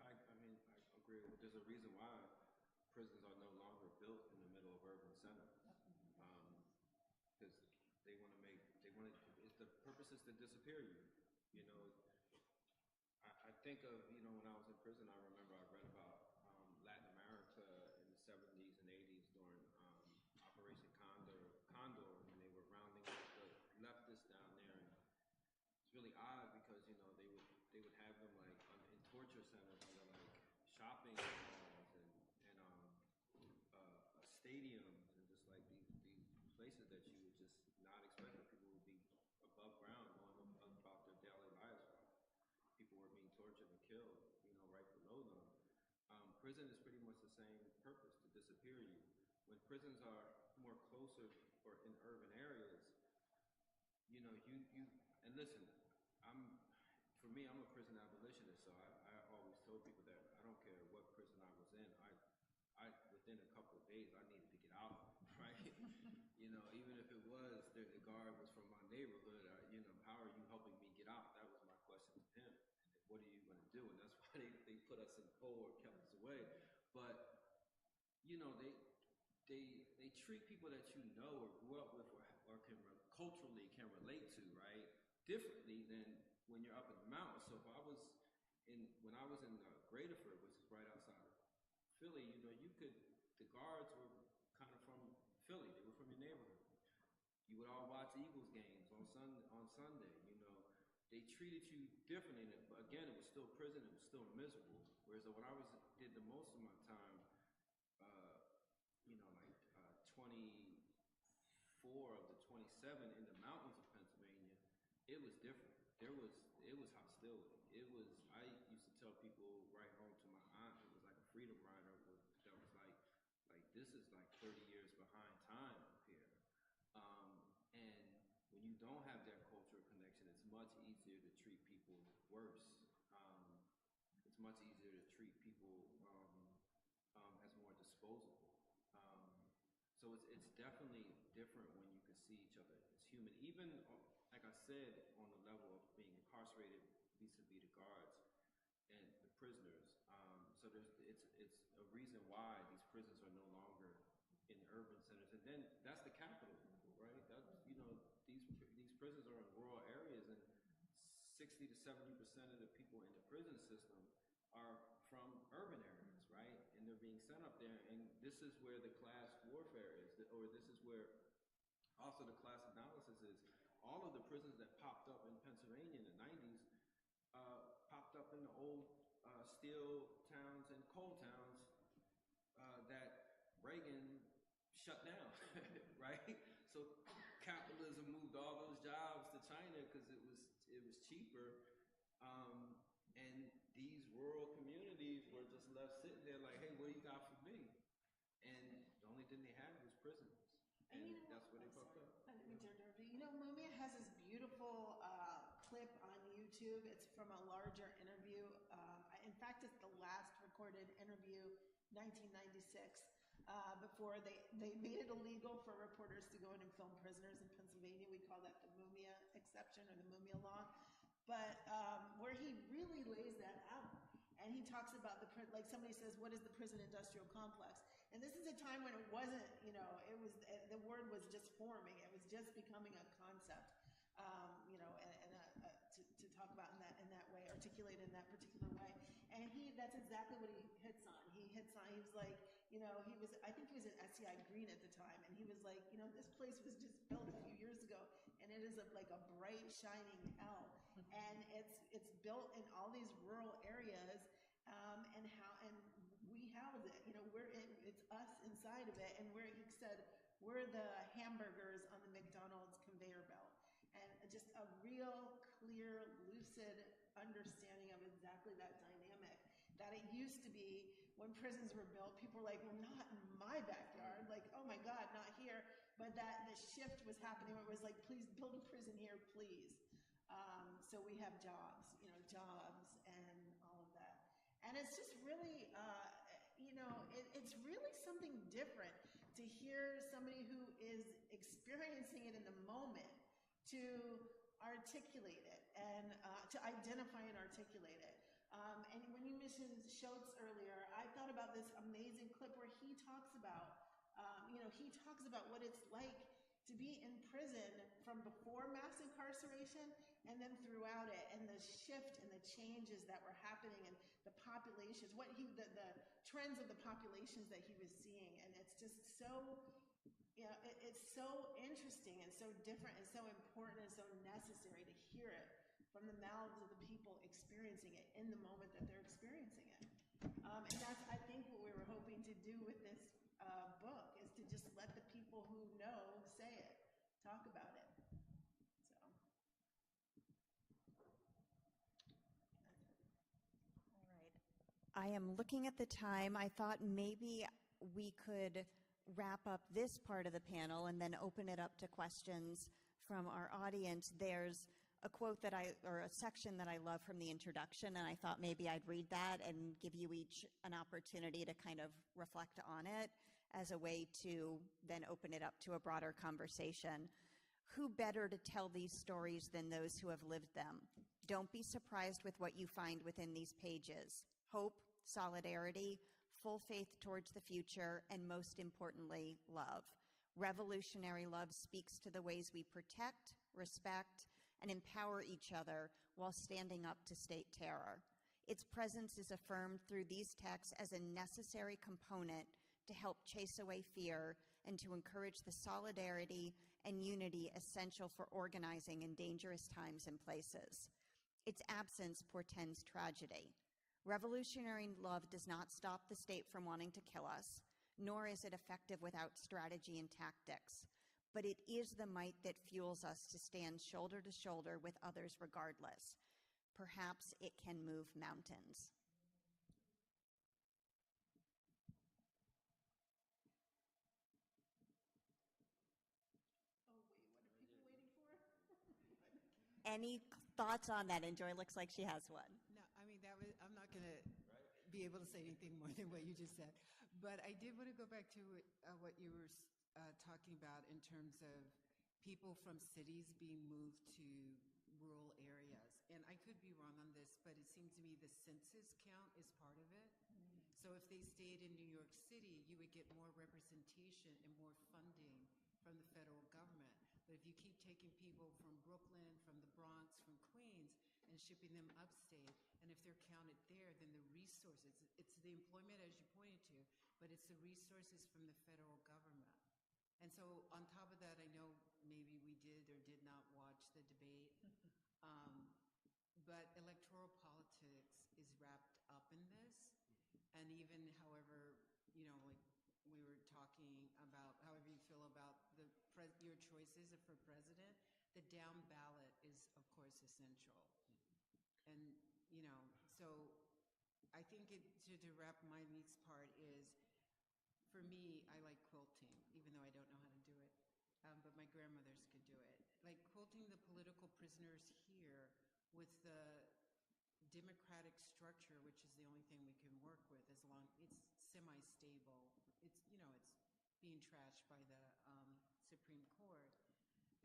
I mean, I agree. There's a reason why prisons are no longer built in the middle of urban centers, because the purpose is to disappear you. I think of, when I was in prison, I remember I read about Latin America in the 70s and 80s during Operation Condor, when they were rounding up the leftists down there. And it's really odd because, they would have them like in torture centers under like shopping malls and stadiums, and just like these places that you would just not expect that people would be above ground going about their daily lives. People were being tortured and killed, right below them. Prison is pretty much the same purpose, to disappear you. When prisons are more closer or in urban areas, and listen, I'm a prison abolitionist, so I always told people that I don't care what prison I was in, I within a couple of days I needed to get out, right? Even if it was the guard was from my neighborhood, how are you helping me get out? That was my question to him. And what are you going to do? And that's why they put us in pole or kept us away. But they treat people that you know or grew up with or culturally can relate to, right, differently than when you're up in the mountains. So if when I was in Graterford, which is right outside of Philly, the guards were kind of from Philly. They were from your neighborhood. You would all watch Eagles games on Sunday. They treated you differently. But again, it was still prison. It was still miserable. Whereas when I did the most of my time, 24 of the 27 in the mountains of Pennsylvania, it was different. It was hostility. I used to tell people right home to my aunt, it was like a freedom rider that was like this is like 30 years behind time up here. And when you don't have that cultural connection, it's much easier to treat people worse. It's much easier to treat people as more disposable. So it's definitely different when you can see each other as human. Even, like I said, on the level of being incarcerated vis-a-vis the guards and the prisoners. So it's a reason why these prisons are no longer in urban centers. And then that's the capital, right? These prisons are in rural areas, and 60 to 70% of the people in the prison system are from urban areas, right? And they're being sent up there, and this is where the class warfare is, or this is where also the class analysis is. All of the prisons that popped up in Pennsylvania in the 90s popped up in the old steel towns and coal towns that Reagan shut down, right? So capitalism moved all those jobs to China because it was cheaper, and these rural communities were just left sitting there like, hey, what do you got for me? And the only thing they had was prisons, and that's where they fucked up. I didn't mean to interrupt you. You know, Mumia has this beautiful clip on YouTube. It's from a larger interview. In fact, it's the last recorded interview, 1996, before they made it illegal for reporters to go in and film prisoners in Pennsylvania. We call that the Mumia exception or the Mumia law. But where he really lays that out, and he talks about like somebody says, what is the prison industrial complex? And this is a time when it wasn't, the word was just forming. It was just becoming a concept, to talk about in that way, articulate in that particular way. And that's exactly what he hits on. He was like, I think he was in SCI Green at the time, and he was like, this place was just built a few years ago, and it is like a bright, shining hell. And it's built in all these rural areas, and we house it. It's us inside of it, and he said, we're the hamburgers on the McDonald's conveyor belt. And just a real clear, lucid understanding of exactly that dynamic. That it used to be when prisons were built, people were like, well, not in my backyard. Like, oh my God, not here. But that the shift was happening where it was like, please build a prison here, please. So we have jobs and all of that. And it's just really, it's really something different to hear somebody who is experiencing it in the moment to articulate it and to identify and articulate it. And when you mentioned Schultz earlier, I thought about this amazing clip where he talks about what it's like to be in prison from before mass incarceration and then throughout it, and the shift and the changes that were happening, and the populations, the trends of the populations that he was seeing. And it's just so, it's so interesting and so different and so important and so necessary to hear it from the mouths of the people experiencing it in the moment that they're experiencing it. And that's, I think, what we were hoping to do with this book, is to just let the people who know say it, talk about it. All right. I am looking at the time. I thought maybe we could wrap up this part of the panel and then open it up to questions from our audience. There's a quote or a section that I love from the introduction, and I thought maybe I'd read that and give you each an opportunity to kind of reflect on it as a way to then open it up to a broader conversation. Who better to tell these stories than those who have lived them? Don't be surprised with what you find within these pages. Hope, solidarity, full faith towards the future, and most importantly, love. Revolutionary love speaks to the ways we protect, respect, and empower each other while standing up to state terror. Its presence is affirmed through these texts as a necessary component to help chase away fear and to encourage the solidarity and unity essential for organizing in dangerous times and places. Its absence portends tragedy. Revolutionary love does not stop the state from wanting to kill us, nor is it effective without strategy and tactics. But it is the might that fuels us to stand shoulder to shoulder with others regardless. Perhaps it can move mountains. Any thoughts on that? And Joy looks like she has one. No, I mean, I'm not going to be able to say anything more than what you just said. But I did want to go back to what you were talking about in terms of people from cities being moved to rural areas. And I could be wrong on this, but it seems to me the census count is part of it. So if they stayed in New York City, you would get more representation and more funding from the federal government. But if you keep taking people from Brooklyn, from the Bronx, from Queens, and shipping them upstate, and if they're counted there, then the resources, it's the employment as you pointed to, but it's the resources from the federal government. And so on top of that, I know maybe we did or did not watch the debate, but electoral politics wrapped up in this. And even however, like we were talking about however you feel about your choices for president, the down ballot is, of course, essential. And, so I think to wrap my next part is, for me, I like quilting, even though I don't know how to do it. But my grandmothers could do it. Like quilting the political prisoners here with the democratic structure, which is the only thing we can work with as long it's semi-stable. It's being trashed by the Supreme Court.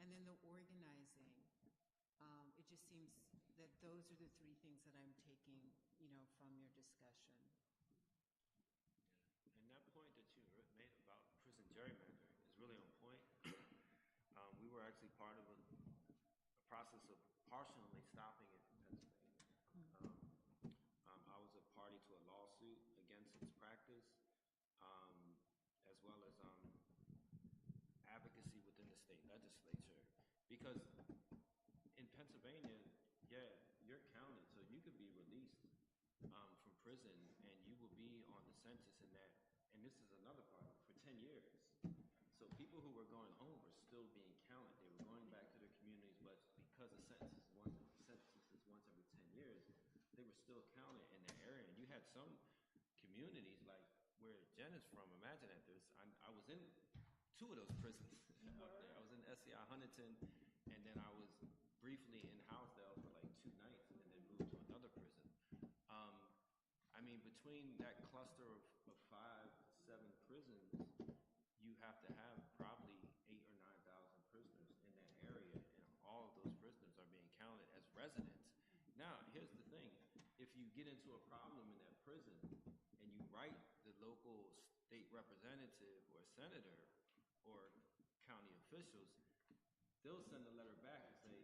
And then the organizing. It just seems that those are the three things that I'm taking, from your discussion. And that point that you made about prison gerrymandering is really on point. We were actually part of a process of partially stopping it in Pennsylvania. I was a party to a lawsuit against its practice, as well as advocacy within the state legislature. Because in Pennsylvania, yeah, you're counted, so you could be released from prison, and you will be on the census in that. And this is another part for 10 years. So people who were going home were still being counted. They were going back to their communities, but because the census is once every 10 years, they were still counted in their area. And you had some communities like where Jenn is from. Imagine that I was in 2 of those prisons up there. I was in SCI Huntington, and then I was briefly in Housedale for like 2 nights, and then moved to another prison. Between that cluster of 5 to 7 prisons, you have to have probably 8,000 or 9,000 prisoners in that area, and all of those prisoners are being counted as residents. Now, here's the thing. If you get into a problem in that prison and you write the local state representative or senator or county officials, they'll send a letter back and say,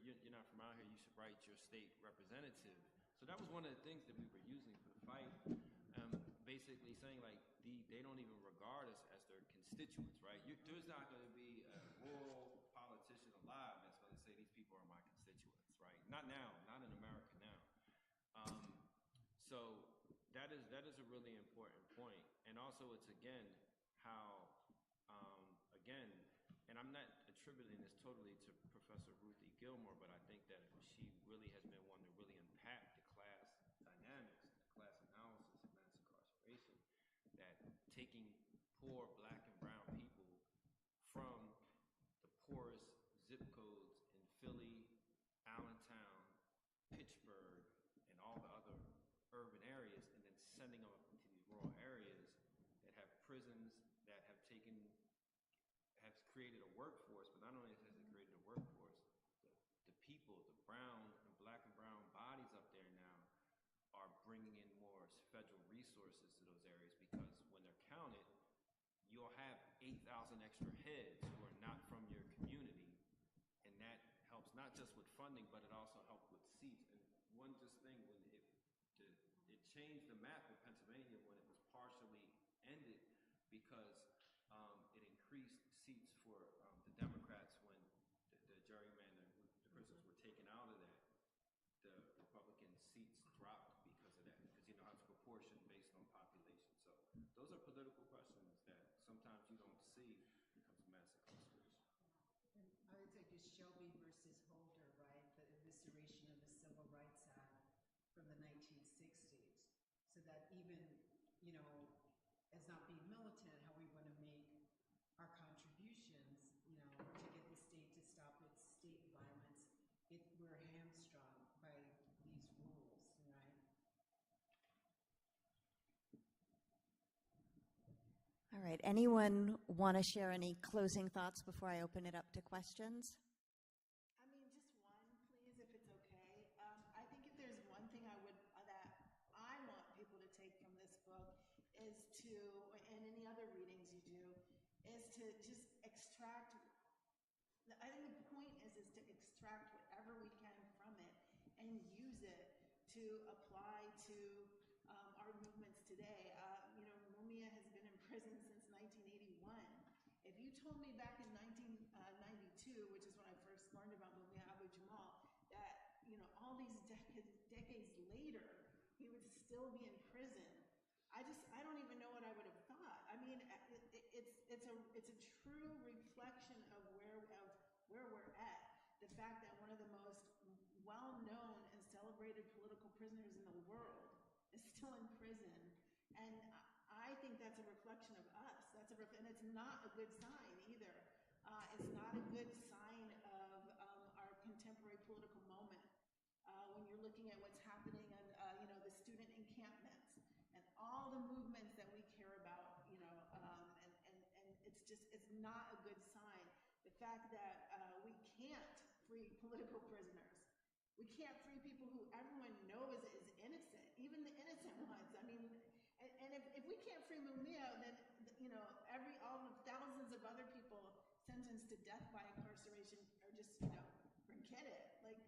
you're not from out here, you should write your state representative. So that was one of the things that we were using for the fight, basically saying like they don't even regard us as their constituents, right? There's not going to be a rural politician alive that's going to say these people are my constituents, right? Not now, not in America now. So that is a really important point. And also it's again how, and I'm not attributing this totally to Professor Ruthie Gilmore, but I think that she really has been one to really impact the class dynamics, the class analysis of mass incarceration, that taking poor black and brown people from the poorest zip codes in Philly, Allentown, Pittsburgh, and all the other urban areas, and then sending them up into these rural areas that have prisons that have created a workforce, but not only has it created a workforce, the people, the brown and black and brown bodies up there now are bringing in more federal resources to those areas, because when they're counted, you'll have 8,000 extra heads who are not from your community, and that helps not just with funding, but it also helps with seats. And one just thing, it changed the map in Pennsylvania when it was partially ended, because it increased seats for the Democrats when the gerrymandering, the prisoners were taken out of that. The Republican seats dropped because of that, because it's proportion based on population. So those are political questions that sometimes you don't see when it comes to mass incarceration. And I would say just Shelby versus Holder, right? The evisceration of the Civil Rights Act from the 1960s. So that even, as not being militant, how we want to make our contributions, to get the state to stop its state violence, we're hamstrung by these rules, right? All right. Anyone want to share any closing thoughts before I open it up to questions? Just one, please, if it's okay. I think if there's one thing that I want people to take from this book is to, and any other readings you do, is to just extract. I think the point is to extract whatever we can from it and use it to apply to our movements today. Mumia has been in prison since 1981. If you told me back in 1992, which is when I first learned about Mumia Abu-Jamal, that all these decades later, it's a true reflection of where we're at. The fact that one of the most well-known and celebrated political prisoners in the world is still in prison, and I think that's a reflection of us. And it's not a good sign either. It's not a good sign of our contemporary political moment. When you're looking at what's happening in, the student encampments and all the movements that we care about, and it's not a good sign. The fact that we can't free political prisoners. We can't free people who everyone knows is innocent, even the innocent ones. I mean, and if we can't free Mumia, then, all the thousands of other people sentenced to death by incarceration are just, forget it. Like,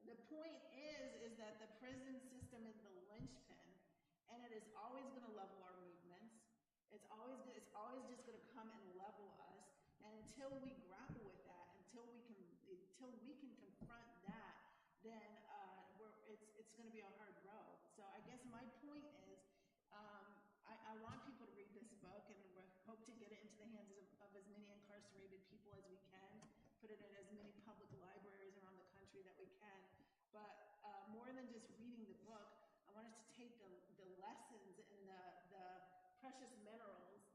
the point is that the prison system is the linchpin, and it is always going to level our movements. It's always just going to come and level us. And until we grapple with that, until we can confront that, then it's going to be a hard road. So I guess my point is, I want people to read this book, and we hope to get it into the hands of as many incarcerated people as we can, put it in as many public libraries around the country that we can. But more than just reading the book, I want us to take the lessons and the precious minerals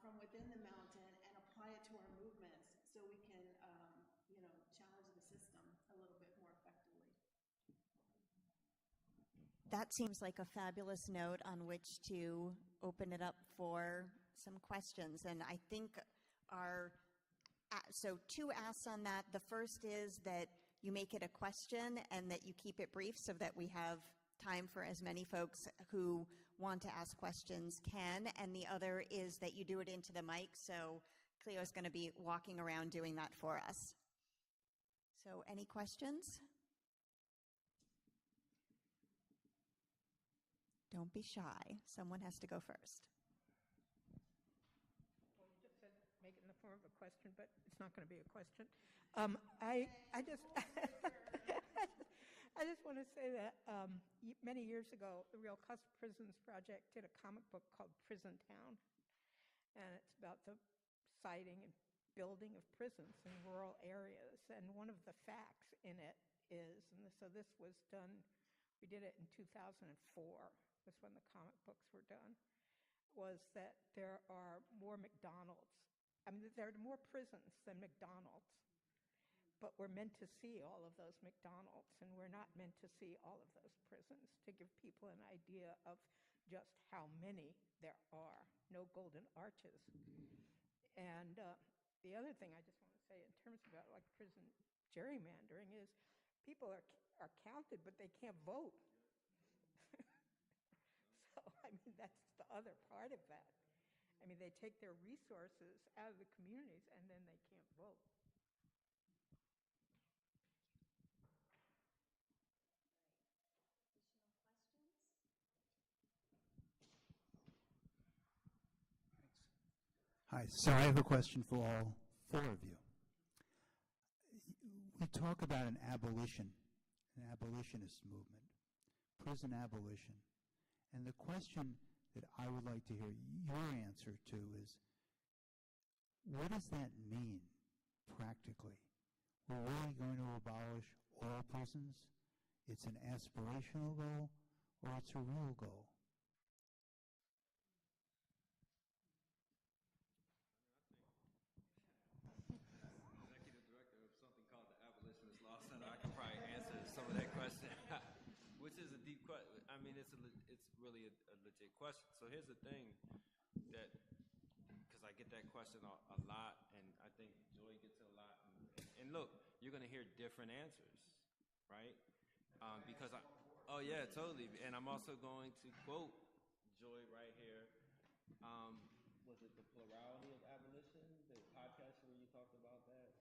from within the mountain and apply it to our movements, so we can, challenge the system a little bit more effectively. That seems like a fabulous note on which to open it up for some questions. And I think so 2 asks on that. The first is that you make it a question and that you keep it brief so that we have time for as many folks who want to ask questions can. And the other is that you do it into the mic. So Cleo's going to be walking around doing that for us. So any questions? Don't be shy. Someone has to go first. Well, you just said make it in the form of a question, but it's not going to be a question. I just I just want to say that many years ago, the Real Cost Prisons Project did a comic book called Prison Town, and it's about the siting and building of prisons in rural areas. And one of the facts in it is, and so this was done, we did it in 2004, was when the comic books were done, was that there are more McDonald's. I mean, there are more prisons than McDonald's, but we're meant to see all of those McDonald's, and we're not meant to see all of those prisons, to give people an idea of just how many there are. No golden arches. And the other thing I just want to say in terms about like prison gerrymandering is people are counted, but they can't vote. So, I mean, that's the other part of that. I mean, they take their resources out of the communities and then they can't vote. Hi, so I have a question for all 4 of you. We talk about an abolitionist movement, prison abolition. And the question that I would like to hear your answer to is, what does that mean practically? We're really going to abolish all prisons? It's an aspirational goal, or it's a real goal? Executive director of something called the Abolitionist Law Center. I can probably answer some of that question, which is a deep question. I mean, it's really a legit question. So here's the thing that, because I get that question a lot, and I think Joy gets it a lot. And look, you're going to hear different answers, right? Because yeah, totally. And I'm also going to quote Joy right here. Was it The Plurality of Abolition, the podcast where you talked about that?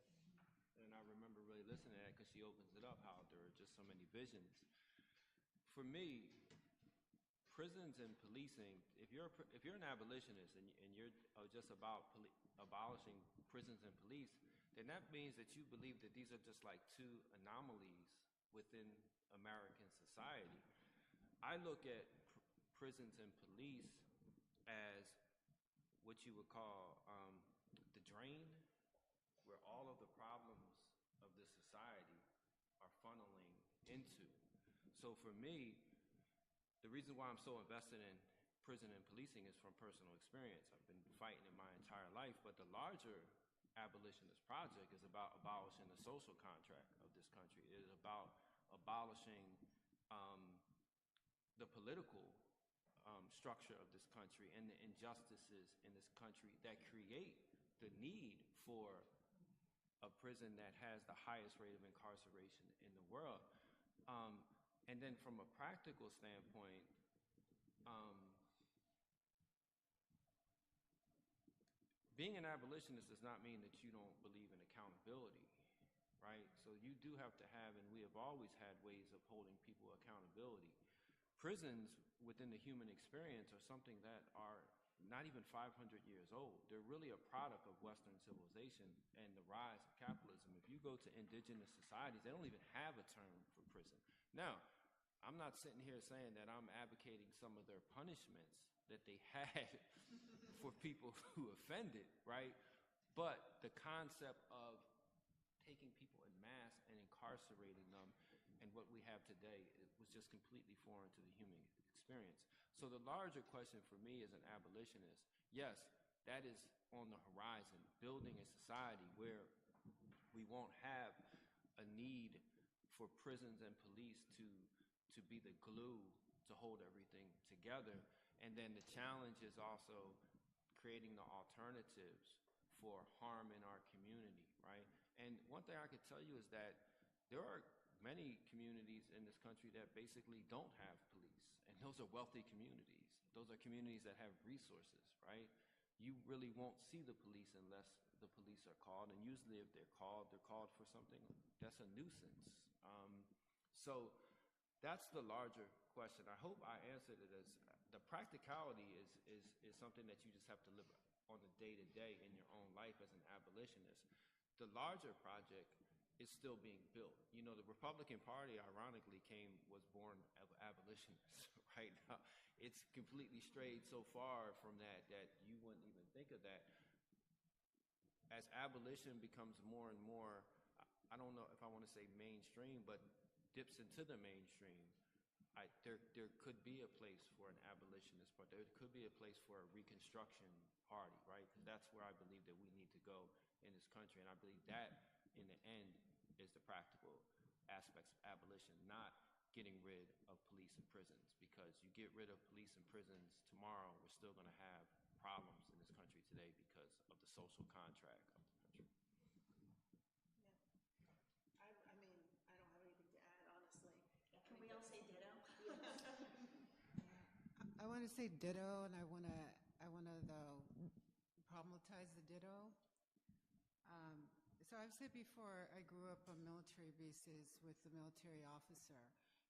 And I remember really listening to that because she opens it up, how there are just so many visions. For me, prisons and policing, if you're an abolitionist and you're just about abolishing prisons and police, then that means that you believe that these are just like 2 anomalies within American society. I look at prisons and police as what you would call the drain, where all of the problems of this society are funneling into. So for me, the reason why I'm so invested in prison and policing is from personal experience. I've been fighting it my entire life, but the larger abolitionist project is about abolishing the social contract of this country. It is about abolishing the political structure of this country and the injustices in this country that create the need for a prison that has the highest rate of incarceration in the world. And then from a practical standpoint, being an abolitionist does not mean that you don't believe in accountability, right? So you do have to have, and we have always had ways of holding people accountability. Prisons within the human experience are something that are not even 500 years old. They're really a product of Western civilization and the rise of capitalism. If you go to indigenous societies, they don't even have a term for prison. Now, I'm not sitting here saying that I'm advocating some of their punishments that they had for people who offended, right? But the concept of taking people en masse and incarcerating them and what we have today, it was just completely foreign to the human experience. So the larger question for me as an abolitionist, yes, that is on the horizon, building a society where we won't have a need for prisons and police to be the glue to hold everything together. And then the challenge is also creating the alternatives for harm in our community, right? And one thing I could tell you is that there are many communities in this country that basically don't have police. And those are wealthy communities. Those are communities that have resources, right? You really won't see the police unless the police are called. And usually if they're called for something that's a nuisance. So that's the larger question. I hope I answered it as the practicality is something that you just have to live on the day-to-day in your own life as an abolitionist. The larger project is still being built. You know, the Republican Party, ironically, was born of abolitionists, right? Now, it's completely strayed so far from that you wouldn't even think of that. As abolition becomes more and more, I don't know if I want to say mainstream, but dips into the mainstream, there could be a place for an abolitionist, but there could be a place for a Reconstruction Party, right? Because that's where I believe that we need to go in this country. And I believe that, in the end, is the practical aspects of abolition, not getting rid of police and prisons. Because you get rid of police and prisons tomorrow, we're still going to have problems in this country today because of the social contract of the country. Yeah. I mean, I don't have anything to add, honestly. Can we all say ditto? I want to say ditto, and I want to though problematize the ditto. So I've said before, I grew up on military bases with the military officer.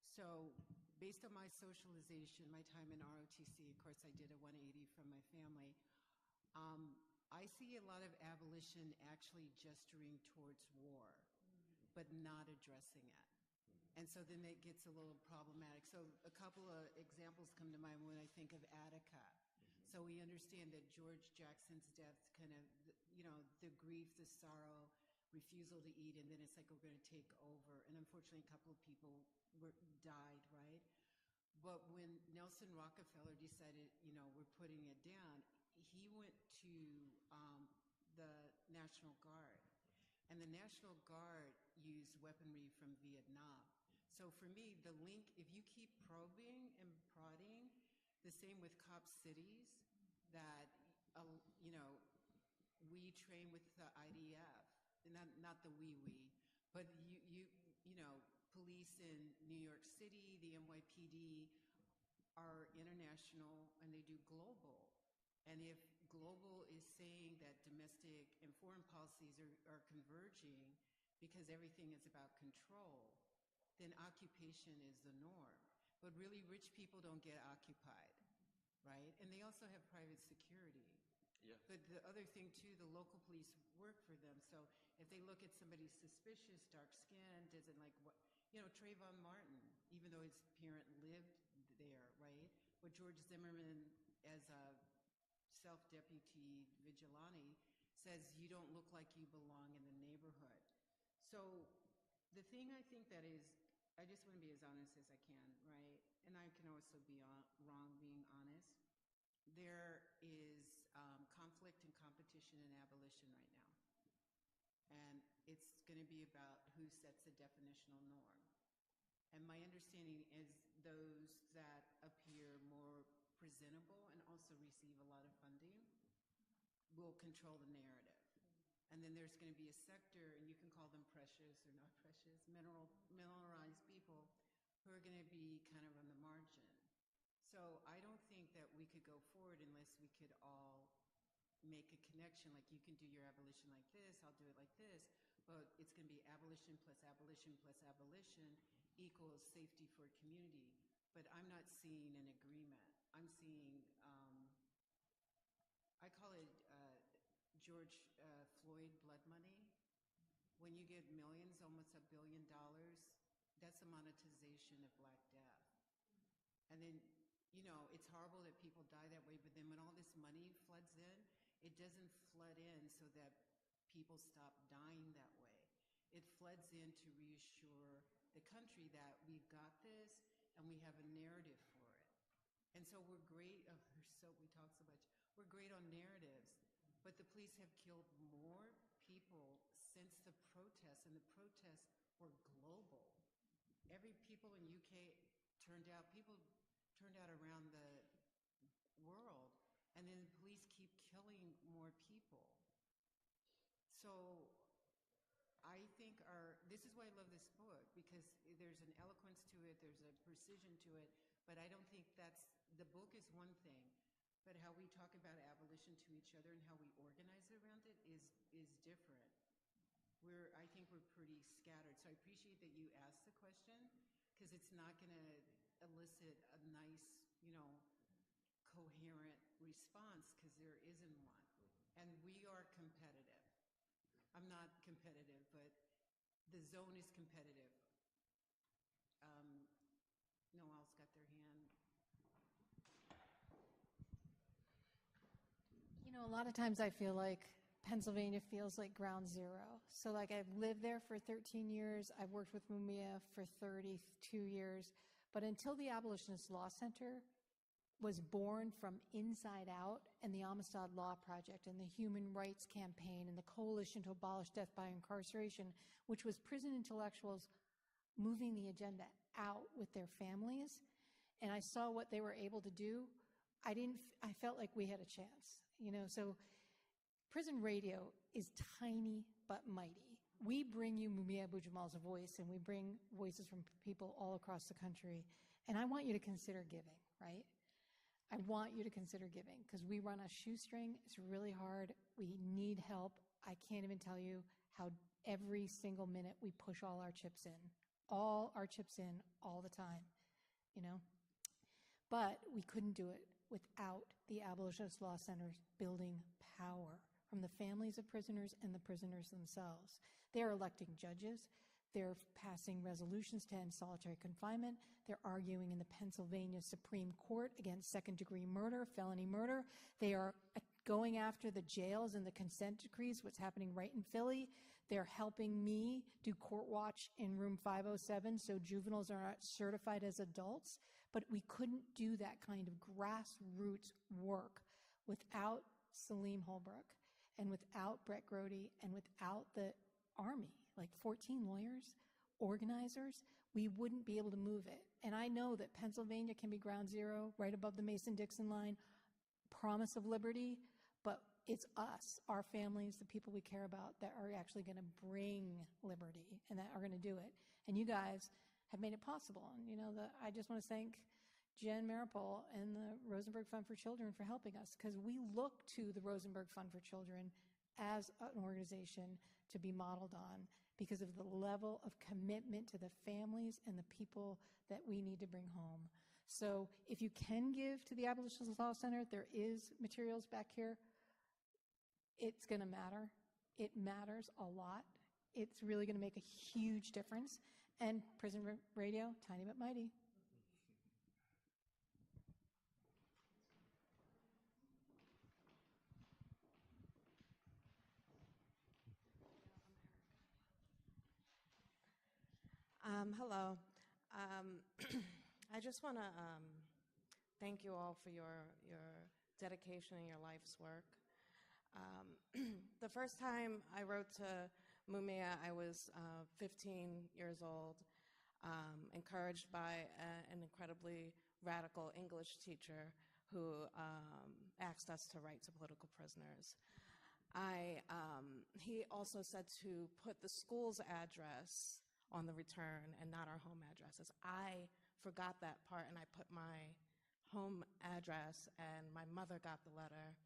So based on my socialization, my time in ROTC, of course I did a 180 from my family, I see a lot of abolition actually gesturing towards war, but not addressing it. And so then it gets a little problematic. So a couple of examples come to mind when I think of Attica. So we understand that George Jackson's death kind of, you know, the grief, the sorrow, refusal to eat, and then it's like we're going to take over. And unfortunately, a couple of people died, right? But when Nelson Rockefeller decided, you know, we're putting it down, he went to the National Guard. And the National Guard used weaponry from Vietnam. So for me, the link, if you keep probing and prodding, the same with cop cities, that, you know, we train with the IDF, not the but you know, police in New York City, the NYPD are international and they do global. And if global is saying that domestic and foreign policies are converging because everything is about control, then occupation is the norm. But really, rich people don't get occupied, right? And they also have private security. Yeah. But the other thing, too, the local police work for them. So if they look at somebody suspicious, dark-skinned, doesn't like what, you know, Trayvon Martin, even though his parent lived there, right? What George Zimmerman, as a self-deputy vigilante says you don't look like you belong in the neighborhood. So the thing I think that is, I just want to be as honest as I can, right? And I can also be wrong being honest. There is conflict and competition in abolition right now. And it's going to be about who sets the definitional norm. And my understanding is those that appear more presentable and also receive a lot of funding will control the narrative. And then there's going to be a sector, and you can call them precious or not precious, mineralized people who are going to be kind of on the margin. So I don't think that we could go forward unless we could all make a connection, like you can do your abolition like this, I'll do it like this, but it's going to be abolition plus abolition plus abolition equals safety for a community. But I'm not seeing an agreement. I'm seeing, I call it George Floyd blood money. When you get millions, almost $1 billion, that's a monetization of Black death. And then, you know, it's horrible that people die that way, but then when all this money floods in, it doesn't flood in so that people stop dying that way. It floods in to reassure the country that we've got this and we have a narrative for it. And so we're great, we talk so much, we're great on narratives, but the police have killed more people since the protests, and the protests were global. People in UK people turned out around the world, and then the police keep killing more people. So I think this is why I love this book, because there's an eloquence to it, there's a precision to it, but I don't think the book is one thing, but how we talk about abolition to each other and how we organize around it is different. I think we're pretty scattered. So I appreciate that you asked the question, because it's not going to elicit a nice, coherent response, because there isn't one. And we are competitive. I'm not competitive, but the zone is competitive. No one else got their hand. A lot of times I feel like Pennsylvania feels like ground zero. So like I've lived there for 13 years. I've worked with Mumia for 32 years. But until the Abolitionist Law Center was born from inside out, and the Amistad Law Project and the Human Rights Campaign and the Coalition to Abolish Death by Incarceration, which was prison intellectuals moving the agenda out with their families, and I saw what they were able to do, I felt like we had a chance. So prison radio is tiny but mighty. We bring you Mumia Abu-Jamal's voice, and we bring voices from people all across the country. And I want you to consider giving, right? I want you to consider giving, because we run a shoestring. It's really hard. We need help. I can't even tell you how every single minute we push all our chips in all the time, But we couldn't do it without the Abolitionist Law Center's building power from the families of prisoners and the prisoners themselves. They're electing judges. They're passing resolutions to end solitary confinement. They're arguing in the Pennsylvania Supreme Court against second-degree murder, felony murder. They are going after the jails and the consent decrees, what's happening right in Philly. They're helping me do court watch in room 507 so juveniles are not certified as adults. But we couldn't do that kind of grassroots work without Saleem Holbrook and without Brett Grody and without the Army, like 14 lawyers, organizers. We wouldn't be able to move it. And I know that Pennsylvania can be ground zero, right above the Mason-Dixon line, promise of liberty, but it's us, our families, the people we care about, that are actually going to bring liberty and that are going to do it. And you guys have made it possible. And, I just want to thank Jenn, Meeropol, and the Rosenberg Fund for Children for helping us, because we look to the Rosenberg Fund for Children as an organization to be modeled on because of the level of commitment to the families and the people that we need to bring home. So if you can give to the Abolitionist Law Center, there is materials back here. It's going to matter. It matters a lot. It's really going to make a huge difference. And prison radio, tiny but mighty. Hello. I just want to thank you all for your dedication and your life's work. The first time I wrote to Mumia, I was 15 years old, encouraged by an incredibly radical English teacher who asked us to write to political prisoners. He also said to put the school's address on the return and not our home addresses. I forgot that part, and I put my home address, and my mother got the letter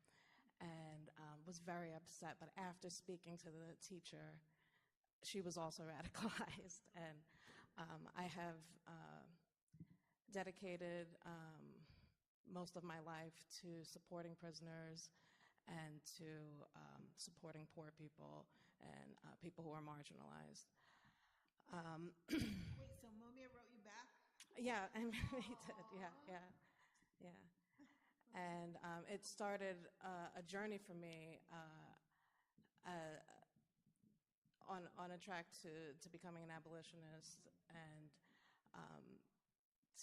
and was very upset. But after speaking to the teacher, she was also radicalized. And I have dedicated most of my life to supporting prisoners and to supporting poor people and people who are marginalized. Wait, so Mumia wrote you back? Yeah, I mean, he did. Yeah. And it started a journey for me on a track to becoming an abolitionist and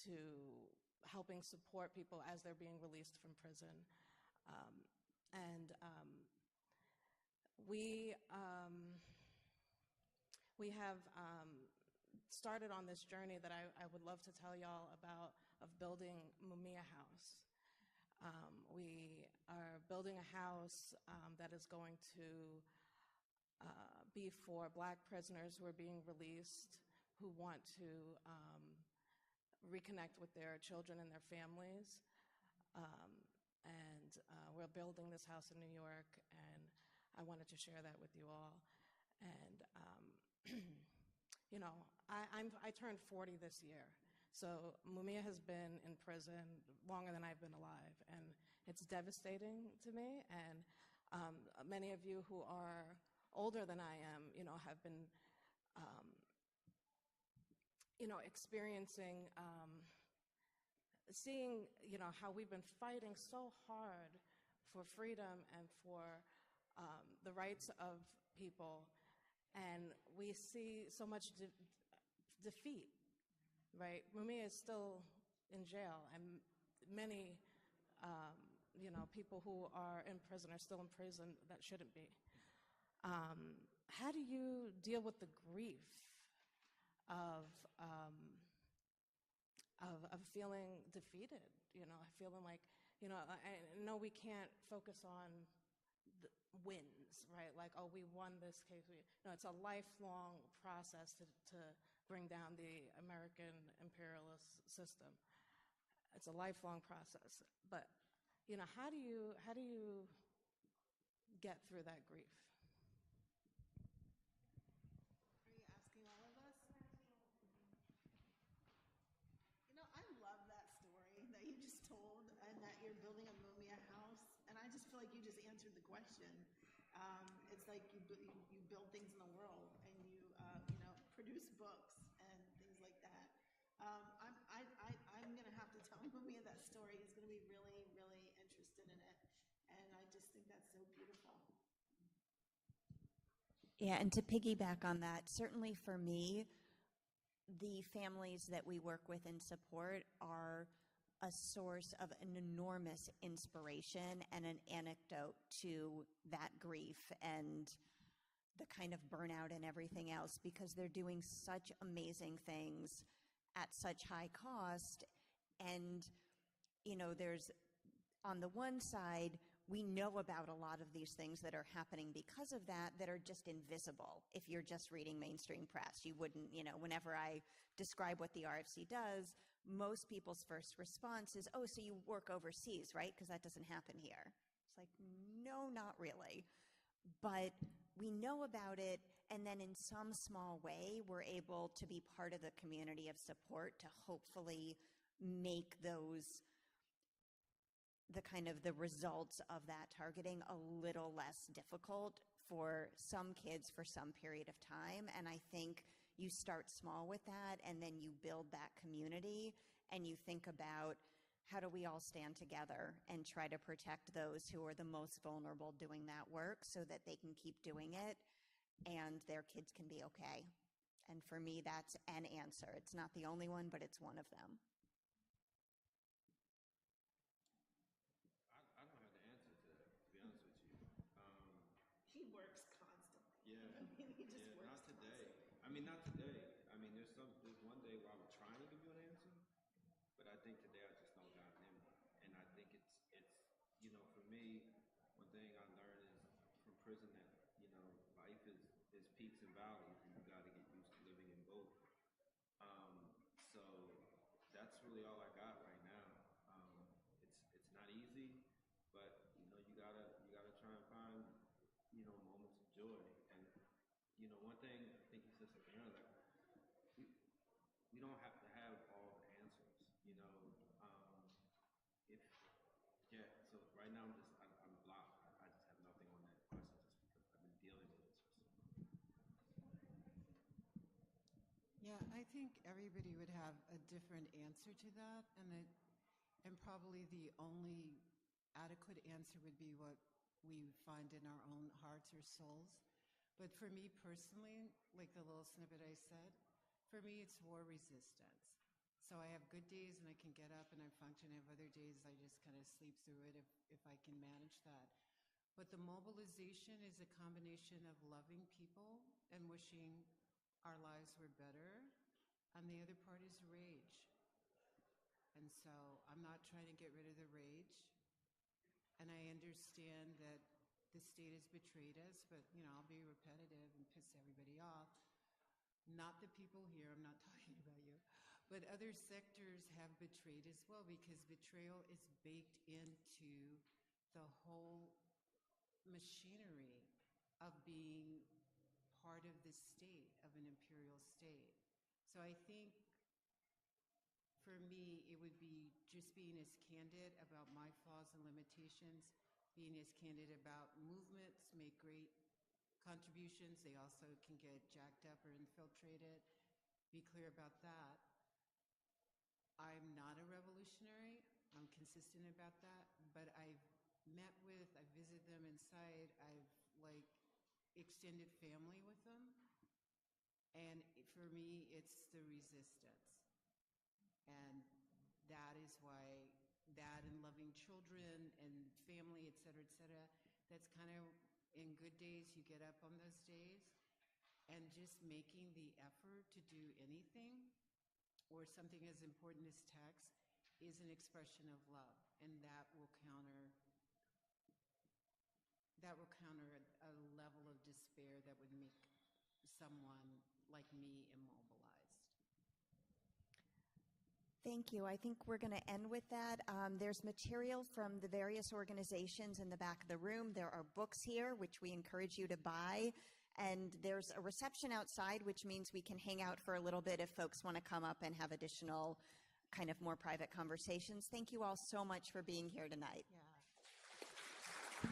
to helping support people as they're being released from prison. We have started on this journey that I would love to tell y'all about, of building Mumia House. We are building a house that is going to be for Black prisoners who are being released, who want to reconnect with their children and their families. We're building this house in New York, and I wanted to share that with you all. And I turned 40 this year. So Mumia has been in prison longer than I've been alive, and it's devastating to me. And many of you who are older than I am, have been, experiencing, seeing, how we've been fighting so hard for freedom and for the rights of people, and we see so much defeat. Right, Mumia is still in jail, and many, people who are in prison are still in prison that shouldn't be. How do you deal with the grief of feeling defeated? Feeling like, I know we can't focus on the wins, right? Like, oh, we won this case. No, it's a lifelong process to bring down the American imperialist system. It's a lifelong process. But, how do you get through that grief? Are you asking all of us? I love that story that you just told, and that you're building a Mumia house. And I just feel like you just answered the question. It's like you build things in the world, and you produce books and things like that. I'm going to have to tell Mumia that story. He's going to be really, really interested in it, and I just think that's so beautiful. Yeah, and to piggyback on that, certainly for me, the families that we work with and support are a source of an enormous inspiration and an anecdote to that grief and the kind of burnout and everything else, because they're doing such amazing things at such high cost. And, there's, on the one side, we know about a lot of these things that are happening because of that are just invisible. If you're just reading mainstream press, you wouldn't, whenever I describe what the RFC does, most people's first response is, oh, so you work overseas, right? Because that doesn't happen here. It's like, no, not really. But we know about it, and then in some small way, we're able to be part of the community of support to hopefully make the results of that targeting a little less difficult for some kids for some period of time. And I think you start small with that, and then you build that community, and you think about, how do we all stand together and try to protect those who are the most vulnerable doing that work so that they can keep doing it and their kids can be okay. And for me, that's an answer. It's not the only one, but it's one of them. I don't have the answer to that, to be honest with you. He works constantly. Yeah. I mean, he just works Not today. constantly. I mean, not today. I mean, there's one day where I was trying to give you an answer, but I think today I just don't got it in me. And I think it's for me, one thing I learned is from prison that, life is peaks and valleys, and you got to get used to living in both. So that's really all I got right now. It's not easy, but you gotta try and find moments of joy. And one thing I think you said something earlier, we don't have to have all the answers. If yeah, so right now I'm blocked. I just have nothing on that question just because I've been dealing with this for so long. Yeah, I think everybody would have a different answer to that, and probably the only adequate answer would be what we find in our own hearts or souls. But for me personally, like the little snippet I said, for me it's war resistance. So I have good days and I can get up and I function. I have other days I just kind of sleep through it if I can manage that. But the mobilization is a combination of loving people and wishing our lives were better. And the other part is rage. And so I'm not trying to get rid of the rage. And I understand that the state has betrayed us, but I'll be repetitive and piss everybody off. Not the people here, I'm not talking about you. But other sectors have betrayed as well, because betrayal is baked into the whole machinery of being part of the state, of an imperial state. So I think for me, it would be just being as candid about my flaws and limitations, being as candid about movements, make great contributions. They also can get jacked up or infiltrated. Be clear about that. I'm not a revolutionary. I'm consistent about that. But I've visited them inside. I've extended family with them. And for me, it's the resistance. And that is why that and loving children and family, et cetera, that's kind of in good days, you get up on those days. And just making the effort to do anything or something as important as text is an expression of love. And that will counter a level of despair that would make someone like me immobilized. Thank you. I think we're going to end with that. There's material from the various organizations in the back of the room. There are books here, which we encourage you to buy. And there's a reception outside, which means we can hang out for a little bit if folks want to come up and have additional kind of more private conversations. Thank you all so much for being here tonight. Yeah.